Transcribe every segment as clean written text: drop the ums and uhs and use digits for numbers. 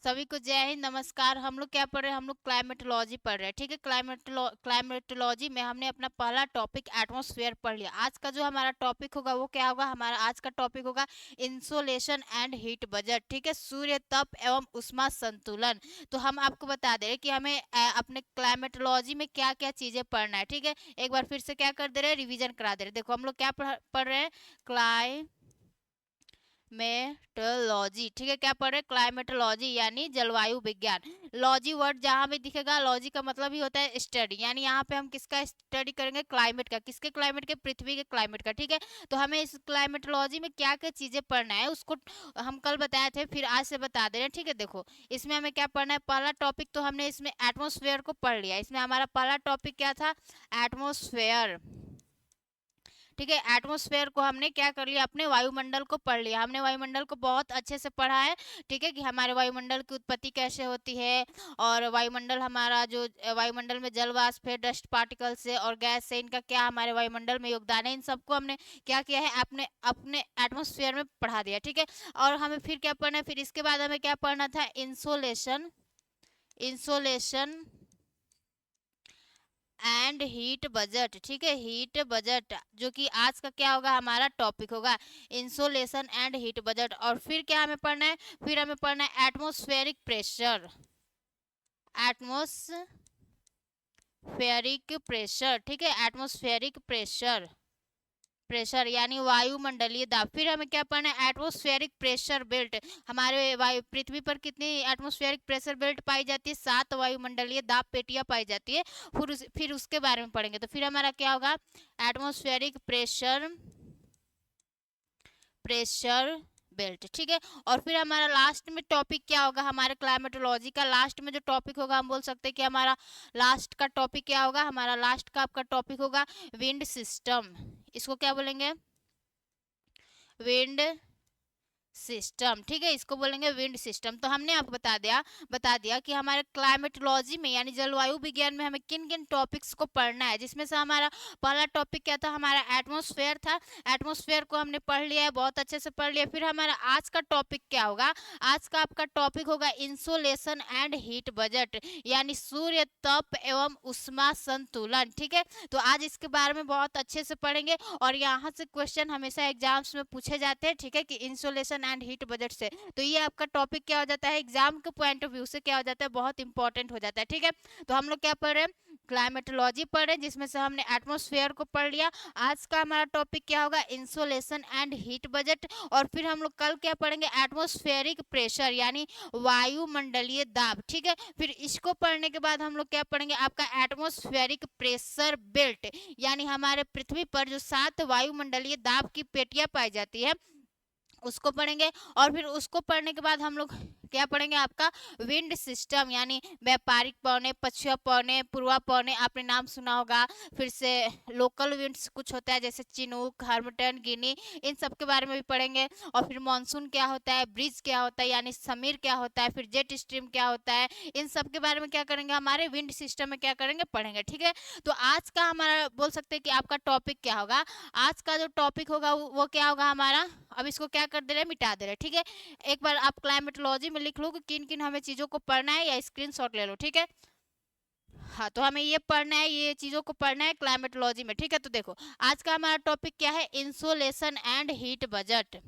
सभी को जय हिंद, नमस्कार। हम लोग क्या पढ़ रहे हैं? हम लोग क्लाइमेटोलॉजी पढ़ रहे हैं। ठीक है, क्लाइमेटोलॉजी में हमने अपना पहला टॉपिक एटमॉस्फेयर पढ़ लिया। आज का जो हमारा टॉपिक होगा वो क्या होगा? हमारा आज का टॉपिक होगा इंसोलेशन एंड हीट बजट। ठीक है, सूर्य तप एवं उष्मा संतुलन। तो हम आपको बता दे रहे हैं कि हमें अपने क्लाइमेटोलॉजी में क्या क्या चीजें पढ़ना है। ठीक है, एक बार फिर से क्या कर दे रहे हैं, रिविजन करा दे रहे हैं। देखो हम लोग क्या पढ़ रहे हैं, क्लाई मेटोलॉजी। ठीक है, क्या पढ़ रहे हैं? क्लाइमेटोलॉजी यानी जलवायु विज्ञान। लॉजी वर्ड जहां भी दिखेगा, लॉजी का मतलब ही होता है स्टडी, यानी यहाँ पे हम किसका स्टडी करेंगे? क्लाइमेट का। किसके क्लाइमेट के? पृथ्वी के क्लाइमेट का। ठीक है, तो हमें इस क्लाइमेटोलॉजी में क्या क्या चीजें पढ़ना है उसको हम कल बताए थे, फिर आज से बता दे रहे हैं। ठीक है, देखो इसमें हमें क्या पढ़ना है। पहला टॉपिक तो हमने इसमें एटमोस्फेयर को पढ़ लिया। इसमें हमारा पहला टॉपिक क्या था? एटमोस्फेयर। ठीक है, एटमॉस्फेयर को हमने क्या कर लिया? अपने वायुमंडल को पढ़ लिया। हमने वायुमंडल को बहुत अच्छे से पढ़ा है। ठीक है, कि हमारे वायुमंडल की उत्पत्ति कैसे होती है, और वायुमंडल हमारा जो वायुमंडल में जल वाष्प है, डस्ट पार्टिकल से और गैस से, इनका क्या हमारे वायुमंडल में योगदान है, इन सबको हमने क्या किया है? अपने अपने एटमॉस्फेयर में पढ़ा दिया। ठीक है, और हमें फिर क्या पढ़ना है? फिर इसके बाद हमें क्या पढ़ना था? Insolation. Insolation and heat budget. ठीक है, हीट बजट जो कि आज का क्या होगा? हमारा टॉपिक होगा इंसोलेशन एंड हीट बजट। और फिर क्या हमें पढ़ना है? फिर हमें पढ़ना है एटमॉस्फेरिक प्रेशर। Atmospheric pressure. ठीक है, एटमॉस्फेरिक प्रेशर। प्रेशर यानी वायुमंडलीय दाब। फिर हमें क्या पढ़ना है? Atmospheric pressure belt. हमारे वायु पृथ्वी पर कितनी एटमॉस्फेरिक प्रेशर बेल्ट पाई जाती है? 7 वायुमंडलीय दाब पेटियां पाई जाती है। फिर उसके बारे में पढ़ेंगे। तो फिर हमारा क्या होगा? Atmospheric pressure pressure belt. ठीक है, और फिर हमारा लास्ट में टॉपिक क्या होगा? हमारे क्लाइमेटोलॉजी का लास्ट में जो टॉपिक होगा, हम बोल सकते हैं कि हमारा लास्ट का टॉपिक क्या होगा? हमारा लास्ट का आपका टॉपिक होगा विंड सिस्टम। इसको क्या बोलेंगे? Wind system. ठीक है, इसको बोलेंगे विंड सिस्टम। तो हमने आपको बता दिया कि हमारे क्लाइमेटोलॉजी में यानी जलवायु विज्ञान में हमें किन किन टॉपिक्स को पढ़ना है, जिसमें से हमारा पहला टॉपिक क्या था? हमारा एटमॉस्फेयर था। एटमॉस्फेयर को हमने पढ़ लिया है, बहुत अच्छे से पढ़ लिया। फिर हमारा आज का टॉपिक क्या होगा? आज का आपका टॉपिक होगा इंसोलेशन एंड हीट बजट, यानी सूर्य तप एवं उष्मा संतुलन। ठीक है, तो आज इसके बारे में बहुत अच्छे से पढ़ेंगे, और यहाँ से क्वेश्चन हमेशा एग्जाम्स में पूछे जाते हैं। ठीक है, कि इंसोलेशन एंड हीट बजट से। तो ये आपका टॉपिक क्या हो जाता है? एग्जाम के पॉइंट ऑफ व्यू से क्या हो जाता है? बहुत इंपॉर्टेंट हो जाता है। ठीक है, तो हम लोग क्या पढ़ रहे हैं? क्लाइमेटोलॉजी पढ़ रहे हैं, जिसमें से हमने एटमॉस्फेयर को पढ़ लिया। आज का हमारा टॉपिक क्या होगा? Insolation and heat budget. और फिर हम लोग कल क्या पढ़ेंगे? एटमॉस्फेरिक प्रेशर यानी वायुमंडलीय दाब। ठीक है, फिर इसको पढ़ने के बाद हम लोग क्या पढ़ेंगे? आपका एटमॉस्फेरिक प्रेशर बेल्ट, यानी हमारे पृथ्वी पर जो 7 वायुमंडलीय दाब की पेटियां पाई जाती है, उसको पढ़ेंगे। और फिर उसको पढ़ने के बाद हम लोग क्या पढ़ेंगे? आपका विंड सिस्टम, यानी व्यापारिक पौने, पछुआ पौने, पूर्वा पौने, आपने नाम सुना होगा। फिर से लोकल विंड्स कुछ होता है, जैसे चिनूक, हार्मटन, गिनी, इन सब के बारे में भी पढ़ेंगे। और फिर मानसून क्या होता है, ब्रिज क्या होता है यानी समीर क्या होता है, फिर जेट स्ट्रीम क्या होता है, इन सब के बारे में क्या करेंगे? हमारे विंड सिस्टम में क्या करेंगे? पढ़ेंगे। ठीक है, तो आज का हमारा बोल सकते हैं कि आपका टॉपिक क्या होगा? आज का जो टॉपिक होगा वो क्या होगा हमारा? अब इसको क्या कर दे रहे हैं? मिटा दे रहे हैं। ठीक है, एक बार आप क्लाइमेटोलॉजी में लिख लो कि किन किन हमें चीजों को पढ़ना है, या स्क्रीनशॉट ले लो। ठीक है, हाँ, तो हमें ये पढ़ना है, ये चीजों को पढ़ना है क्लाइमेटोलॉजी में। ठीक है, तो देखो आज का हमारा टॉपिक क्या है? इंसोलेशन एंड हीट बजट,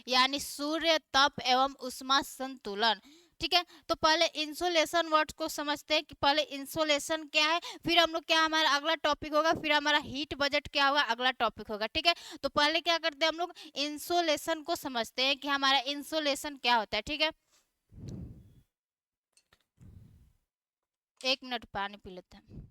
यानी सूर्य तप एवं उष्मा संतुलन। ठीक है, तो पहले इंसोलेशन वर्ड को समझते हैं कि पहले इंसोलेशन क्या है, फिर हम लोग क्या हमारा अगला टॉपिक होगा, फिर हमारा हीट बजट क्या होगा, अगला टॉपिक होगा। ठीक है, तो पहले क्या करते हैं? हम लोग इंसोलेशन को समझते हैं कि हमारा इंसोलेशन क्या होता है। ठीक है, 1 मिनट पानी पी लेते हैं।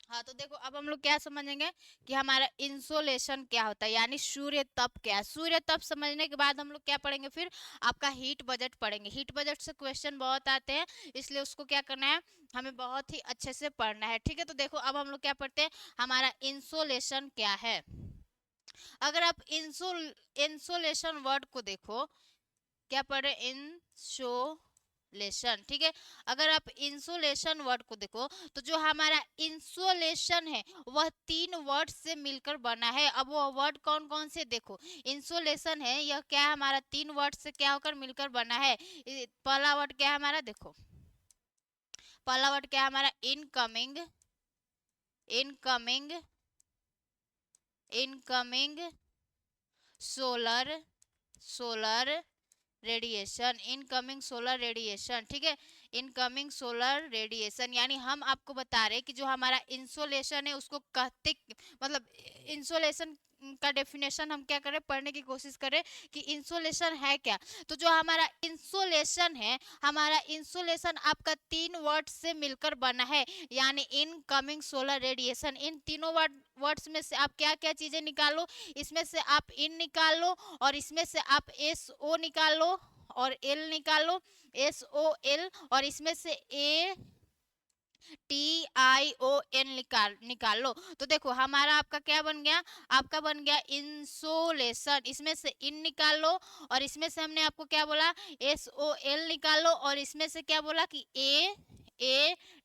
हाँ, तो देखो अब हम लोग क्या समझेंगे कि हमारा इंसोलेशन क्या होता है, यानी सूर्य तप क्या है। सूर्य तप समझने के बाद हम लोग क्या पढ़ेंगे? फिर आपका हीट बजट पढ़ेंगे। हीट बजट से क्वेश्चन बहुत आते हैं, इसलिए उसको क्या करना है? हमें बहुत ही अच्छे से पढ़ना है। ठीक है, तो देखो अब हम लोग क्या पढ़ते हैं? हमारा इंसोलेशन क्या है। अगर आप इंसोलेशन वर्ड को देखो, क्या पढ़े? इंसोलेशन लेशन, ठीक है। अगर आप इंसोलेशन वर्ड को देखो तो जो हमारा इंसोलेशन है वह 3 वर्ड से मिलकर बना है। अब वो वर्ड कौन कौन से देखो, इंसोलेशन है यह क्या है हमारा 3 वर्ड से क्या होकर मिलकर बना है। पहला वर्ड क्या है हमारा, देखो पहला वर्ड क्या है हमारा, incoming, incoming, incoming solar, solar radiation, incoming solar radiation, ठीक है। इनकमिंग सोलर रेडिएशन यानी हम आपको बता रहे हैं कि जो हमारा इंसोलेशन है उसको कहते, मतलब इंसोलेशन का डेफिनेशन हम क्या करें, पढ़ने की कोशिश करें कि इंसोलेशन है क्या। तो जो हमारा इंसोलेशन है, हमारा इंसोलेशन आपका 3 वर्ड से मिलकर बना है, यानी इनकमिंग सोलर रेडिएशन। इन तीनों वर्ड्स में से आप क्या क्या चीजें निकालो, इसमें से आप इन निकाल लो और इसमें से आप एस ओ निकाल लो और एल निकाल लो, एस ओ एल, और इसमें से A T I O N निकाल लो। तो देखो हमारा आपका क्या बन गया, आपका बन गया इंसोलेशन। इसमें से इन निकाल लो और इसमें से हमने आपको क्या बोला, एस ओ एल निकाल लो और इसमें से क्या बोला कि A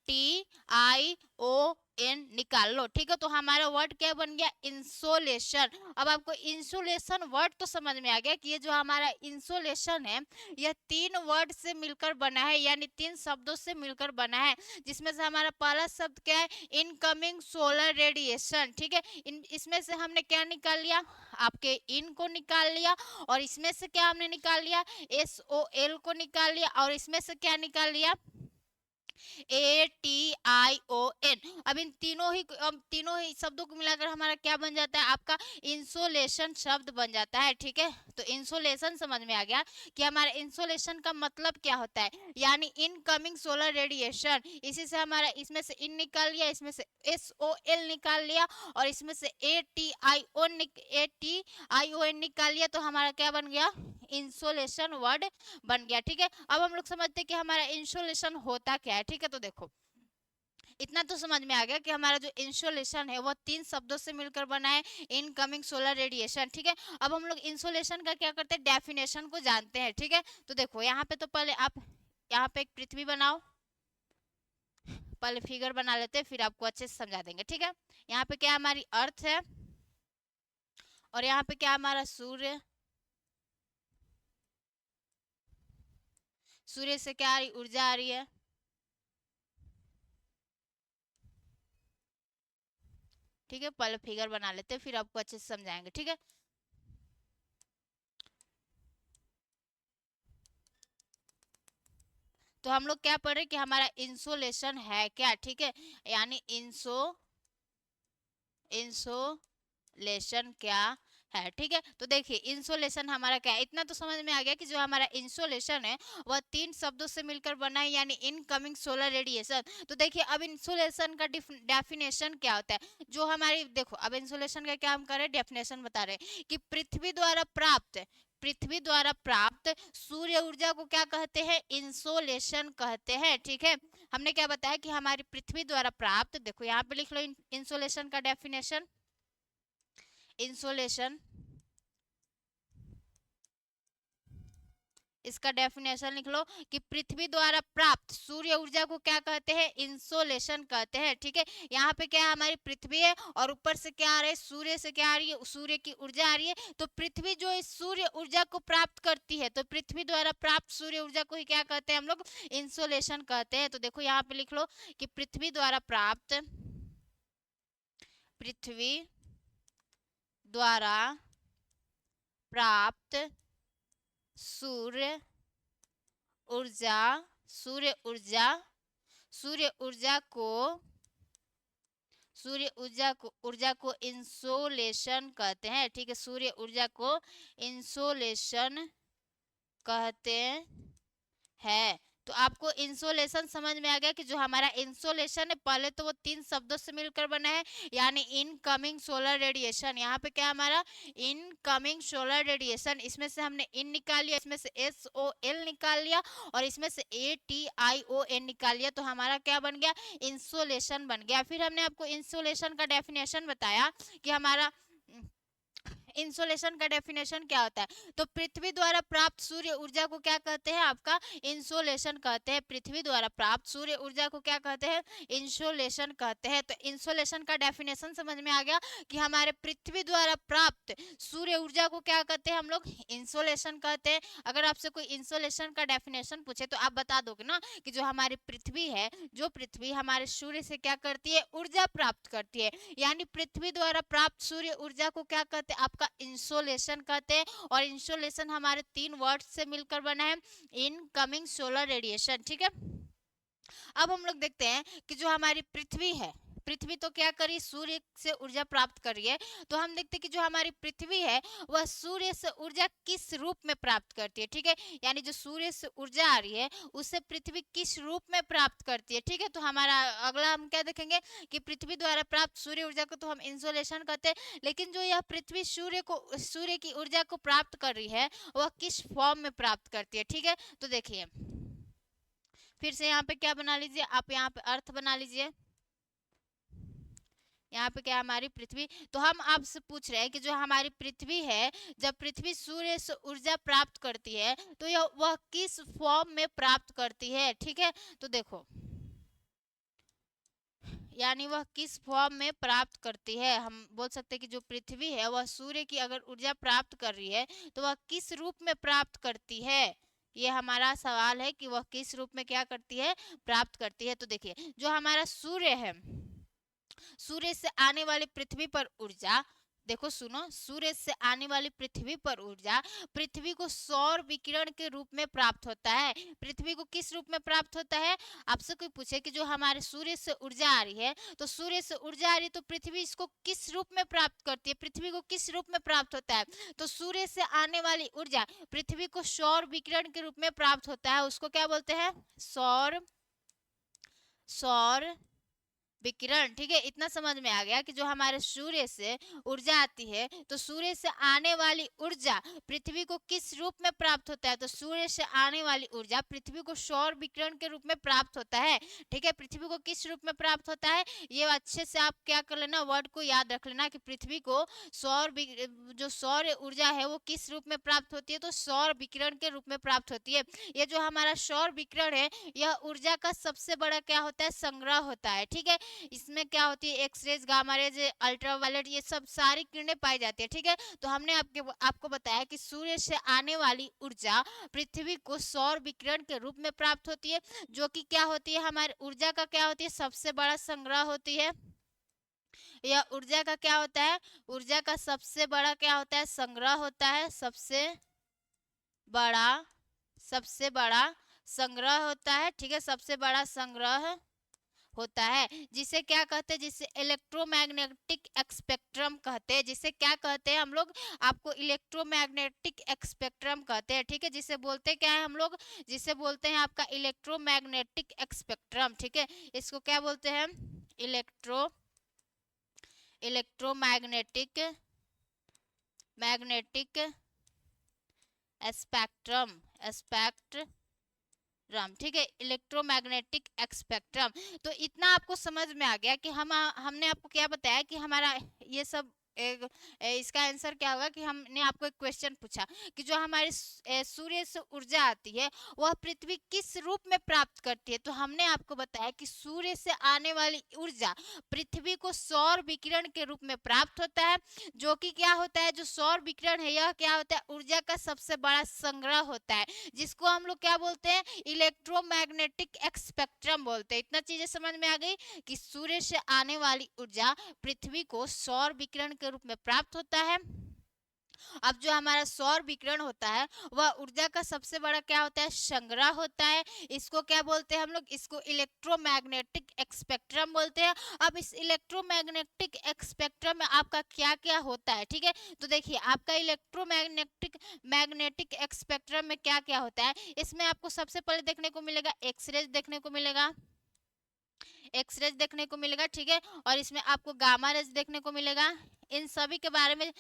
T I O N निकाल लो, ठीक है। तो हमारा वर्ड क्या बन गया, इंसोलेशन। अब आपको इंसोलेशन वर्ड तो समझ में आ गया कि ये जो हमारा इंसोलेशन है यह 3 वर्ड से मिलकर बना है, यानी 3 शब्दों से मिलकर बना है, जिसमें से हमारा पहला शब्द क्या है, इनकमिंग सोलर रेडिएशन, ठीक है। इसमें से हमने क्या निकाल लिया, आपके इन को निकाल लिया और इसमें से क्या हमने निकाल लिया, एस ओ एल को निकाल लिया और इसमें से क्या निकाल लिया, A T I O N. अब इन तीनों ही शब्दों को मिलाकर हमारा क्या बन जाता है, आपका इंसोलेशन शब्द बन जाता है, ठीक है। तो इंसोलेशन समझ में आ गया कि हमारा इंसोलेशन का मतलब क्या होता है, यानी इनकमिंग सोलर रेडिएशन। इसी से हमारा इसमें से इन निकाल लिया, इसमें से एस ओ एल निकाल लिया और इसमें से A T I O N निकाल लिया, तो हमारा क्या बन गया, इंसोलेशन वर्ड बन गया, ठीक है। अब हम लोग समझते हैं कि हमारा इंसोलेशन होता क्या है, ठीक है। तो देखो इतना तो समझ में आ गया कि हमारा जो इंसोलेशन है वह 3 शब्दों से मिलकर बना है, इनकमिंग सोलर रेडिएशन, ठीक है। अब हम लोग इंसोलेशन का क्या करते हैं, डेफिनेशन को जानते हैं, ठीक है। तो देखो यहाँ पे तो पहले आप यहाँ पे एक पृथ्वी बनाओ, पहले फिगर बना लेते हैं फिर आपको अच्छे से समझा देंगे, ठीक है। यहाँ पे क्या हमारी अर्थ है और यहाँ पे क्या हमारा सूर्य, सूर्य से क्या आ रही, ऊर्जा आ रही है, ठीक है। पहले फिगर बना लेते हैं फिर आपको अच्छे से समझाएंगे, ठीक है। तो हम लोग क्या पढ़ रहे हैं कि हमारा इंसोलेशन है क्या, ठीक है। यानी इंसोलेशन क्या है, ठीक है। तो देखिए इंसोलेशन हमारा क्या है, इतना तो समझ में आ गया कि जो हमारा इंसोलेशन है वह 3 शब्दों से मिलकर बना है, यानी इनकमिंग सोलर रेडिएशन। तो देखिए अब इंसोलेशन का डेफिनेशन क्या होता है, जो हमारी देखो अब इंसोलेशन का क्या हम कर रहे हैं, डेफिनेशन बता रहे हैं कि पृथ्वी द्वारा प्राप्त सूर्य ऊर्जा को क्या कहते हैं, इंसोलेशन कहते हैं, ठीक है। हमने क्या बताया कि हमारी पृथ्वी द्वारा प्राप्त, देखो यहाँ पे लिख लो इंसोलेशन का डेफिनेशन, इंसोलेशन, इसका डेफिनेशन लिख लो कि पृथ्वी द्वारा प्राप्त सूर्य ऊर्जा को क्या कहते हैं, इंसोलेशन कहते हैं, ठीक है। यहाँ पे क्या है, हमारी पृथ्वी है और ऊपर से क्या आ रहा है, सूर्य से क्या आ रही है, सूर्य की ऊर्जा आ रही है। तो पृथ्वी जो इस सूर्य ऊर्जा को प्राप्त करती है, तो पृथ्वी द्वारा प्राप्त सूर्य ऊर्जा को ही क्या कहते हैं हम लोग, इंसोलेशन कहते हैं। तो देखो यहाँ पे लिख लो कि पृथ्वी द्वारा प्राप्त, पृथ्वी द्वारा प्राप्त सूर्य ऊर्जा, सूर्य ऊर्जा, सूर्य ऊर्जा को, ऊर्जा को इंसोलेशन कहते हैं, ठीक है। सूर्य ऊर्जा को इंसोलेशन कहते है। तो आपको इंसोलेशन समझ में आ गया कि जो हमारा इंसोलेशन है पहले तो वो 3 शब्दों से मिलकर बना है, यानी इनकमिंग सोलर रेडिएशन। यहाँ पे क्या हमारा इनकमिंग सोलर रेडिएशन, इसमें से हमने इन निकाल लिया, इसमें से एस ओ एल निकाल लिया और इसमें से A T I O N निकाल लिया, तो हमारा क्या बन गया, इंसोलेशन बन गया। फिर हमने आपको इंसोलेशन का डेफिनेशन बताया कि हमारा इंसोलेशन का डेफिनेशन क्या होता है? तो पृथ्वी द्वारा प्राप्त सूर्य ऊर्जा को क्या कहते हैं? आपका इंसोलेशन कहते हैं। पृथ्वी द्वारा प्राप्त सूर्य ऊर्जा को क्या कहते हैं? इंसोलेशन कहते हैं। तो इंसोलेशन का डेफिनेशन समझ में आ गया कि हमारे पृथ्वी द्वारा प्राप्त सूर्य ऊर्जा को क्या कहते हैं हम लोग? इंसोलेशन कहते हैं। अगर आपसे कोई इंसोलेशन का डेफिनेशन पूछे तो आप बता दोगे ना कि जो हमारी पृथ्वी है, जो पृथ्वी हमारे सूर्य से क्या करती है? ऊर्जा प्राप्त करती है। यानी पृथ्वी द्वारा प्राप्त सूर्य ऊर्जा को क्या कहते हैं? आपका इंसोलेशन कहते हैं। और इंसोलेशन हमारे 3 वर्ड से मिलकर बना है, इनकमिंग सोलर रेडिएशन। ठीक है, अब हम लोग देखते हैं कि जो हमारी पृथ्वी है, पृथ्वी तो क्या करी? सूर्य से ऊर्जा प्राप्त करी है। तो हम देखते हैं कि जो हमारी पृथ्वी है वह सूर्य से ऊर्जा किस रूप में प्राप्त करती है। ठीक है, यानी जो सूर्य से ऊर्जा आ रही है उससे पृथ्वी किस रूप में प्राप्त करती है। ठीक है, तो हमारा अगला हम क्या देखेंगे कि पृथ्वी द्वारा प्राप्त सूर्य ऊर्जा को तो हम इंसोलेशन कहते हैं, लेकिन जो यह पृथ्वी सूर्य की ऊर्जा को प्राप्त कर रही है वह किस फॉर्म में प्राप्त करती है। ठीक है, तो देखिए फिर से यहाँ पे क्या बना लीजिए आप, यहाँ पे अर्थ बना लीजिए। यहाँ पे क्या हमारी पृथ्वी, तो हम आपसे पूछ रहे हैं कि जो हमारी पृथ्वी है, जब पृथ्वी सूर्य से ऊर्जा प्राप्त करती है तो यह वह किस फॉर्म में प्राप्त करती है। ठीक है, तो देखो यानी वह किस फॉर्म में प्राप्त करती है। हम बोल सकते हैं कि जो पृथ्वी है वह सूर्य की अगर ऊर्जा प्राप्त कर रही है तो वह किस रूप में प्राप्त करती है। ये हमारा सवाल है कि वह किस रूप में क्या करती है? प्राप्त करती है। तो देखिए जो हमारा सूर्य है, सूर्य से आने वाली पृथ्वी पर ऊर्जा, देखो सुनो, सूर्य से आने वाली पृथ्वी पर ऊर्जा पृथ्वी को सौर विकिरण के रूप में प्राप्त होता है। पृथ्वी को किस रूप में प्राप्त होता है? आपसे कोई पूछे कि जो हमारे सूर्य से ऊर्जा आ रही है, तो सूर्य से ऊर्जा आ रही है तो पृथ्वी इसको किस रूप में प्राप्त करती है? पृथ्वी को किस रूप में प्राप्त होता है? तो सूर्य से आने वाली ऊर्जा पृथ्वी को सौर विकिरण के रूप में प्राप्त होता है। उसको क्या बोलते हैं? सौर विकिरण। ठीक है, इतना समझ में आ गया कि जो हमारे सूर्य से ऊर्जा आती है तो सूर्य से आने वाली ऊर्जा पृथ्वी को किस रूप में प्राप्त होता है? तो सूर्य से आने वाली ऊर्जा पृथ्वी को सौर विकिरण के रूप में प्राप्त होता है। ठीक है, पृथ्वी को किस रूप में प्राप्त होता है? ये अच्छे से आप क्या कर लेना, वर्ड को याद रख लेना कि पृथ्वी को जो सौर ऊर्जा है वो किस रूप में प्राप्त होती है? तो सौर विकिरण के रूप में प्राप्त होती है। ये जो हमारा सौर विकिरण है यह ऊर्जा का सबसे बड़ा क्या होता है? संग्रह होता है। ठीक है, इसमें क्या होती है? X rays, gamma rays, ultraviolet, ये सब सारी किरणें पाई जाती है। ठीक है, तो हमने आपको बताया कि सूर्य से आने वाली ऊर्जा पृथ्वी को सौर विकिरण के रूप में प्राप्त होती है, जो कि क्या होती है? हमारी ऊर्जा का क्या होती है? सबसे बड़ा संग्रह होती है। यह ऊर्जा का क्या होता है? ऊर्जा का सबसे बड़ा क्या होता है? संग्रह होता है। बड़ा सबसे बड़ा संग्रह होता है। ठीक है, सबसे बड़ा संग्रह होता है, जिसे क्या कहते हैं? जिसे इलेक्ट्रोमैग्नेटिक स्पेक्ट्रम कहते हैं। जिसे क्या कहते हैं हम लोग? आपको इलेक्ट्रोमैग्नेटिक स्पेक्ट्रम कहते हैं। ठीक है, जिसे बोलते क्या है हम लोग? जिसे बोलते हैं आपका इलेक्ट्रोमैग्नेटिक स्पेक्ट्रम। ठीक है, इसको क्या बोलते हैं? Electromagnetic spectrum. ठीक है, इलेक्ट्रोमैग्नेटिक स्पेक्ट्रम। तो इतना आपको समझ में आ गया कि हमने आपको क्या बताया कि हमारा ये सब इसका आंसर क्या होगा कि हमने आपको एक क्वेश्चन पूछा कि जो हमारे सूर्य से ऊर्जा आती है वह पृथ्वी किस रूप में प्राप्त करती है। तो हमने आपको बताया कि सूर्य से आने वाली ऊर्जा पृथ्वी को सौर विकिरण के रूप में प्राप्त होता है, जो कि क्या होता है? जो सौर विकिरण है यह क्या होता है? ऊर्जा का सबसे बड़ा संग्रह होता है, जिसको हम लोग क्या बोलते हैं? इलेक्ट्रोमैग्नेटिक स्पेक्ट्रम बोलते हैं। इतना चीजें समझ में आ गई कि सूर्य से आने वाली ऊर्जा पृथ्वी को सौर विकिरण के रूप में प्राप्त होता है। अब जो हमारा सौर विकिरण होता है वह ऊर्जा का सबसे बड़ा क्या होता है? संग्रह होता है। इसको क्या बोलते हैं हम लोग? इसको इलेक्ट्रोमैग्नेटिक स्पेक्ट्रम बोलते हैं। अब इस इलेक्ट्रोमैग्नेटिक स्पेक्ट्रम में आपका क्या क्या होता है? ठीक है, तो देखिए आपका मैग्नेटिक स्पेक्ट्रम में क्या क्या होता है। इसमें आपको सबसे पहले देखने को मिलेगा एक्सरेज देखने को मिलेगा, एक्सरेज देखने को मिलेगा। ठीक है, और इसमें आपको गामा रेज देखने को मिलेगा, इन सभी के बारे में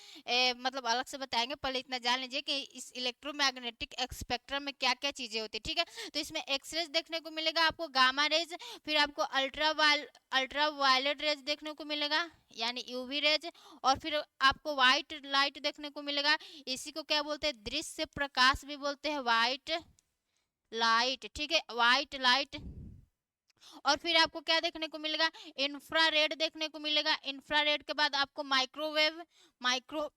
मतलब अलग से बताएंगे। पहले इतना जान लीजिए कि इस इलेक्ट्रोमैग्नेटिक स्पेक्ट्रम में क्या क्या चीजें होती है, ठीक है। तो इसमें एक्स रेज देखने को मिलेगा आपको, गामा रेज, फिर आपको अल्ट्रा वायलेट रेज देखने को मिलेगा यानी यूवी रेज, और फिर आपको व्हाइट लाइट देखने को मिलेगा। इसी को क्या बोलते हैं, दृश्य प्रकाश भी बोलते हैं, व्हाइट लाइट, ठीक है, व्हाइट लाइट। और फिर आपको क्या देखने को मिलेगा, इंफ्रारेड देखने को मिलेगा। इंफ्रारेड के बाद आपको माइक्रो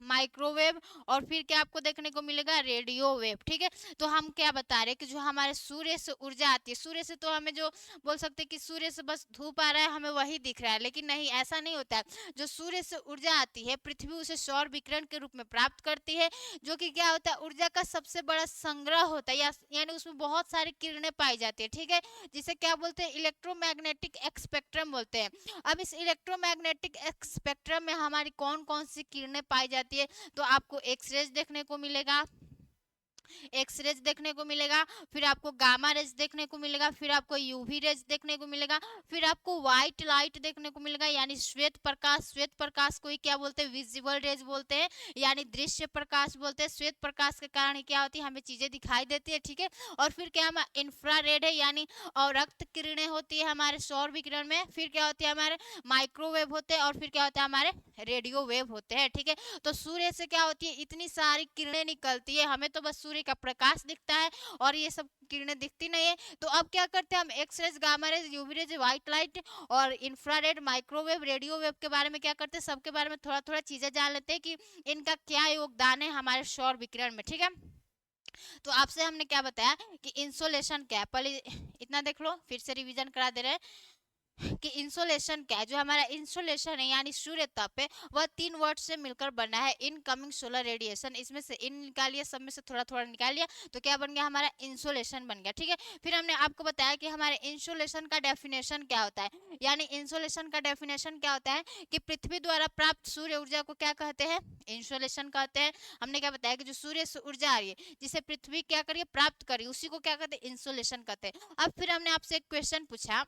माइक्रोवेव, और फिर क्या आपको देखने को मिलेगा, रेडियो वेव, ठीक है। तो हम क्या बता रहे हैं कि जो हमारे सूर्य से ऊर्जा आती है, सूर्य से तो हमें जो बोल सकते हैं कि सूर्य से बस धूप आ रहा है हमें वही दिख रहा है, लेकिन नहीं, ऐसा नहीं होता है। जो सूर्य से ऊर्जा आती है पृथ्वी उसे सौर विकिरण के रूप में प्राप्त करती है, जो कि क्या होता है, ऊर्जा का सबसे बड़ा संग्रह होता है, यानी उसमें बहुत सारी किरणें पाई जाती है, ठीक है, जिसे क्या बोलते हैं, इलेक्ट्रोमैग्नेटिक स्पेक्ट्रम बोलते हैं। अब इस इलेक्ट्रोमैग्नेटिक स्पेक्ट्रम में हमारी कौन कौन सी किरणें पाई जाती है, तो आपको एक्स रेज देखने को मिलेगा, एक्स रेज देखने को मिलेगा, फिर आपको गामा रेज देखने को मिलेगा, फिर आपको यूवी रेज देखने को मिलेगा, फिर आपको व्हाइट लाइट देखने को मिलेगा यानी श्वेत प्रकाश। श्वेत प्रकाश को ही क्या बोलते हैं, विजिबल रेज बोलते हैं, यानी दृश्य प्रकाश बोलते हैं। श्वेत प्रकाश के कारण ही क्या होती है, हमें चीजें दिखाई देती है, ठीक है। और फिर क्या हम इंफ्रारेड है यानी अवरक्त किरणें होती है हमारे सौर विकिरण में। फिर क्या होती है, हमारे माइक्रोवेव होते हैं, और फिर क्या होता है, हमारे रेडियो वेव होते हैं, ठीक है। तो सूर्य से क्या होती है, इतनी सारी किरणें निकलती है, हमें तो बस सूर्य का प्रकाश दिखता है और ये सब किरणें दिखती नहीं है। तो अब क्या करते हैं हम, X rays, gamma rays, UV rays, white light और इंफ्रारेड, माइक्रोवेव, रेडियो वेव के बारे में क्या करते हैं, सबके बारे में थोड़ा थोड़ा चीजें जान लेते हैं कि इनका क्या योगदान है हमारे सौर विकिरण में, ठीक है। तो आपसे हमने क्या बताया कि इंसोलेशन क्या है, पहले इतना देख लो, फिर से रिवीजन करा दे रहे हैं कि इंसोलेशन क्या है। जो हमारा इंसोलेशन है यानी सूर्य ताप है, वह 3 वर्ड से मिलकर बना है, इनकमिंग सोलर रेडिएशन। इसमें से इन निकालिए, सब में से थोड़ा थोड़ा निकालिए, तो क्या बन गया, हमारा इंसोलेशन बन गया, ठीक है। फिर हमने आपको बताया कि हमारे इंसोलेशन का डेफिनेशन क्या होता है, यानी इंसोलेशन का डेफिनेशन क्या होता है कि पृथ्वी द्वारा प्राप्त सूर्य ऊर्जा को क्या कहते हैं, इंसोलेशन कहते हैं। हमने क्या बताया कि जो सूर्य से ऊर्जा आ रही है जिसे पृथ्वी क्या करिए, प्राप्त करिए, उसी को क्या कहते हैं, इंसोलेशन कहते हैं। अब फिर हमने आपसे एक क्वेश्चन पूछा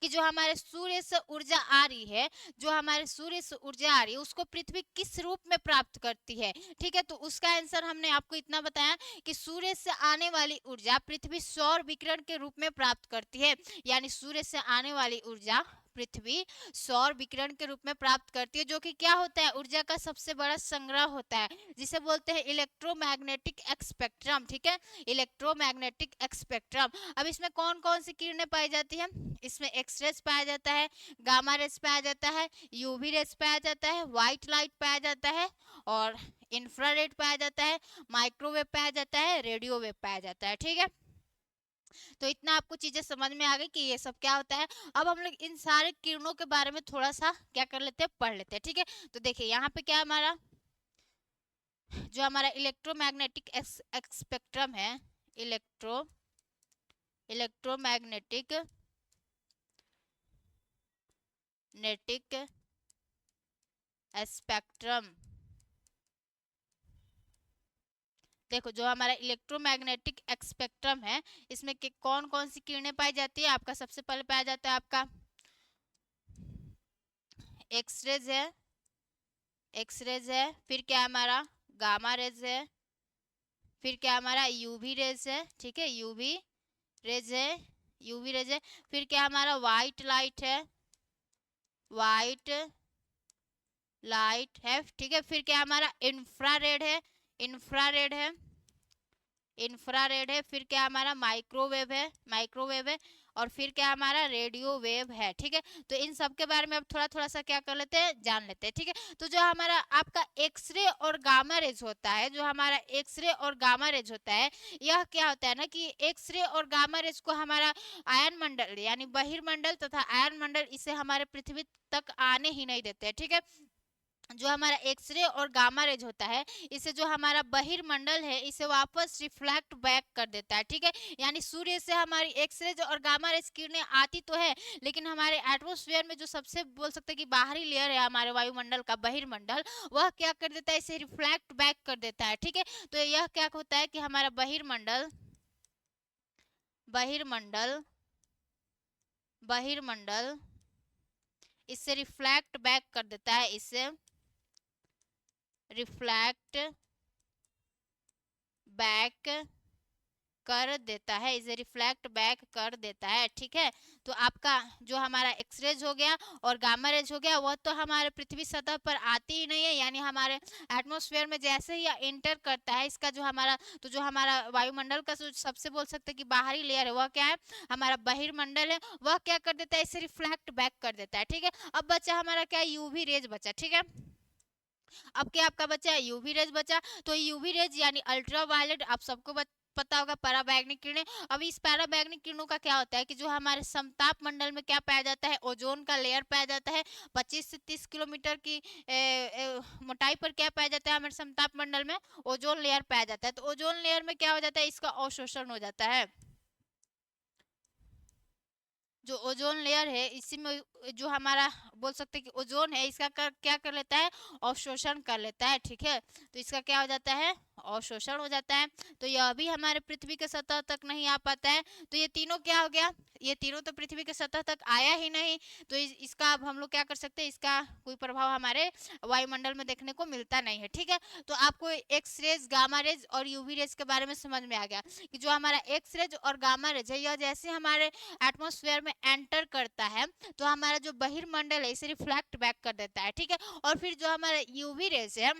कि जो हमारे सूर्य से ऊर्जा आ रही है, जो हमारे सूर्य से ऊर्जा आ रही है उसको पृथ्वी किस रूप में प्राप्त करती है, ठीक है। तो उसका आंसर हमने आपको इतना बताया कि सूर्य से आने वाली ऊर्जा पृथ्वी सौर विकिरण के रूप में प्राप्त करती है, यानी सूर्य से आने वाली ऊर्जा पृथ्वी सौर विकिरण के रूप में प्राप्त करती है, जो कि क्या होता है, ऊर्जा का सबसे बड़ा संग्रह होता है, जिसे बोलते हैं इलेक्ट्रोमैग्नेटिक स्पेक्ट्रम, ठीक है, इलेक्ट्रोमैग्नेटिक स्पेक्ट्रम। अब इसमें कौन कौन सी किरणें पाई जाती है, इसमें एक्स रेज पाया जाता है, गामा रेज पाया जाता है, यूवी रेज पाया जाता है, व्हाइट लाइट पाया जाता है, और इंफ्रारेड पाया जाता है, माइक्रोवेव पाया जाता है, रेडियो वेव पाया जाता है, ठीक है। तो इतना आपको चीजें समझ में आ गई कि ये सब क्या होता है। अब हम लोग इन सारे किरणों के बारे में थोड़ा सा क्या कर लेते हैं, पढ़ लेते हैं, ठीक है। तो देखिए यहाँ पे क्या हमारा, जो हमारा इलेक्ट्रोमैग्नेटिक स्पेक्ट्रम है, इलेक्ट्रोमैग्नेटिक स्पेक्ट्रम, देखो जो हमारा इलेक्ट्रोमैग्नेटिक स्पेक्ट्रम है इसमें कौन कौन सी किरणें पाई जाती है। आपका सबसे पहले पाया जाता है आपका एक्स रेज है, फिर क्या हमारा गामा रेज है, फिर क्या हमारा यूवी रेज है, ठीक है, यूवी रेज है, फिर क्या हमारा व्हाइट लाइट है, ठीक है, फिर क्या हमारा इंफ्रारेड है, इंफ्रारेड है, फिर क्या हमारा माइक्रोवेव है, और फिर क्या हमारा रेडियो वेव है, ठीक है। तो इन सब के बारे में अब थोड़ा थोड़ा सा क्या कर लेते हैं, जान लेते हैं, ठीक है। तो जो हमारा आपका एक्सरे और गामा रेज होता है, जो हमारा एक्सरे और गामा रेज होता है, यह क्या होता है ना कि एक्सरे और गामा रेज को हमारा आयन मंडल यानी बहिर्मंडल तथा आयन मंडल इसे हमारे पृथ्वी तक आने ही नहीं देते हैं, ठीक है। जो हमारा एक्सरे और गामा रेज होता है इसे जो हमारा बहिर्मंडल है इसे वापस रिफ्लेक्ट बैक कर देता है, ठीक है। यानी सूर्य से हमारी एक्सरे और गामा रेज किरणें आती तो है, लेकिन हमारे एटमॉस्फेयर में जो सबसे बोल सकते हैं कि बाहरी लेयर है हमारे वायुमंडल का, बहिर्मंडल, वह क्या कर देता है, इसे रिफ्लेक्ट बैक कर देता है, ठीक है। तो यह क्या होता है कि हमारा बहिर्मंडल बहिर्मंडल इससे रिफ्लेक्ट बैक कर देता है, इससे रिफ्लेक्ट बैक कर देता है, इसे रिफ्लेक्ट बैक कर देता है। ठीक है, तो आपका जो हमारा एक्सरेज हो गया और गामा रेज हो गया वह तो हमारे पृथ्वी सतह पर आती ही नहीं है, यानी हमारे एटमॉस्फेयर में जैसे ही इंटर करता है इसका जो हमारा, तो जो हमारा वायुमंडल का जो सबसे बोल सकते हैं कि बाहरी लेयर है वह क्या है, हमारा बहिर्मंडल है, वह क्या कर देता है, इसे रिफ्लेक्ट बैक कर देता है। ठीक है, अब बचा हमारा क्या, यूवी रेज बचा। ठीक है, अब क्या आपका बचा, यूवी रेज बचा। तो यूवी रेज यानी अल्ट्रा वायलेट, आप सबको पता होगा पराबैंगनी किरणें। अब इस पराबैंगनी किरणों का क्या होता है कि जो हमारे समताप मंडल में क्या पाया जाता है, ओजोन का लेयर पाया जाता है। 25 से 30 किलोमीटर की मोटाई पर क्या पाया जाता है हमारे समताप मंडल में, ओजोन लेयर पाया जाता है। तो ओजोन लेयर में क्या हो जाता है, इसका अवशोषण हो जाता है। जो ओजोन लेयर है इसी में जो हमारा बोल सकते हैं कि ओजोन है इसका क्या कर लेता है, अवशोषण कर लेता है। ठीक है, तो इसका क्या हो जाता है, अवशोषण हो जाता है। तो यह भी हमारे पृथ्वी के सतह तक नहीं आ पाता है। तो ये तीनों क्या हो गया, ये तीनों तो पृथ्वी के सतह तक आया ही नहीं। तो इसका अब हम लोग क्या कर सकते हैं, इसका कोई प्रभाव हमारे वायुमंडल में देखने को मिलता नहीं है। ठीक है, तो आपको एक्स रेज, गामा रेज और यूवी रेज के बारे में समझ में आ गया कि जो हमारा एक्स रेज और गामा रेज है यह जैसे हमारे एटमॉस्फेयर में एंटर करता है तो हमारा जो बहिर्मंडल है इसे रिफ्लेक्ट बैक कर देता है। ठीक है, और फिर जो हमारा यूवी रेज है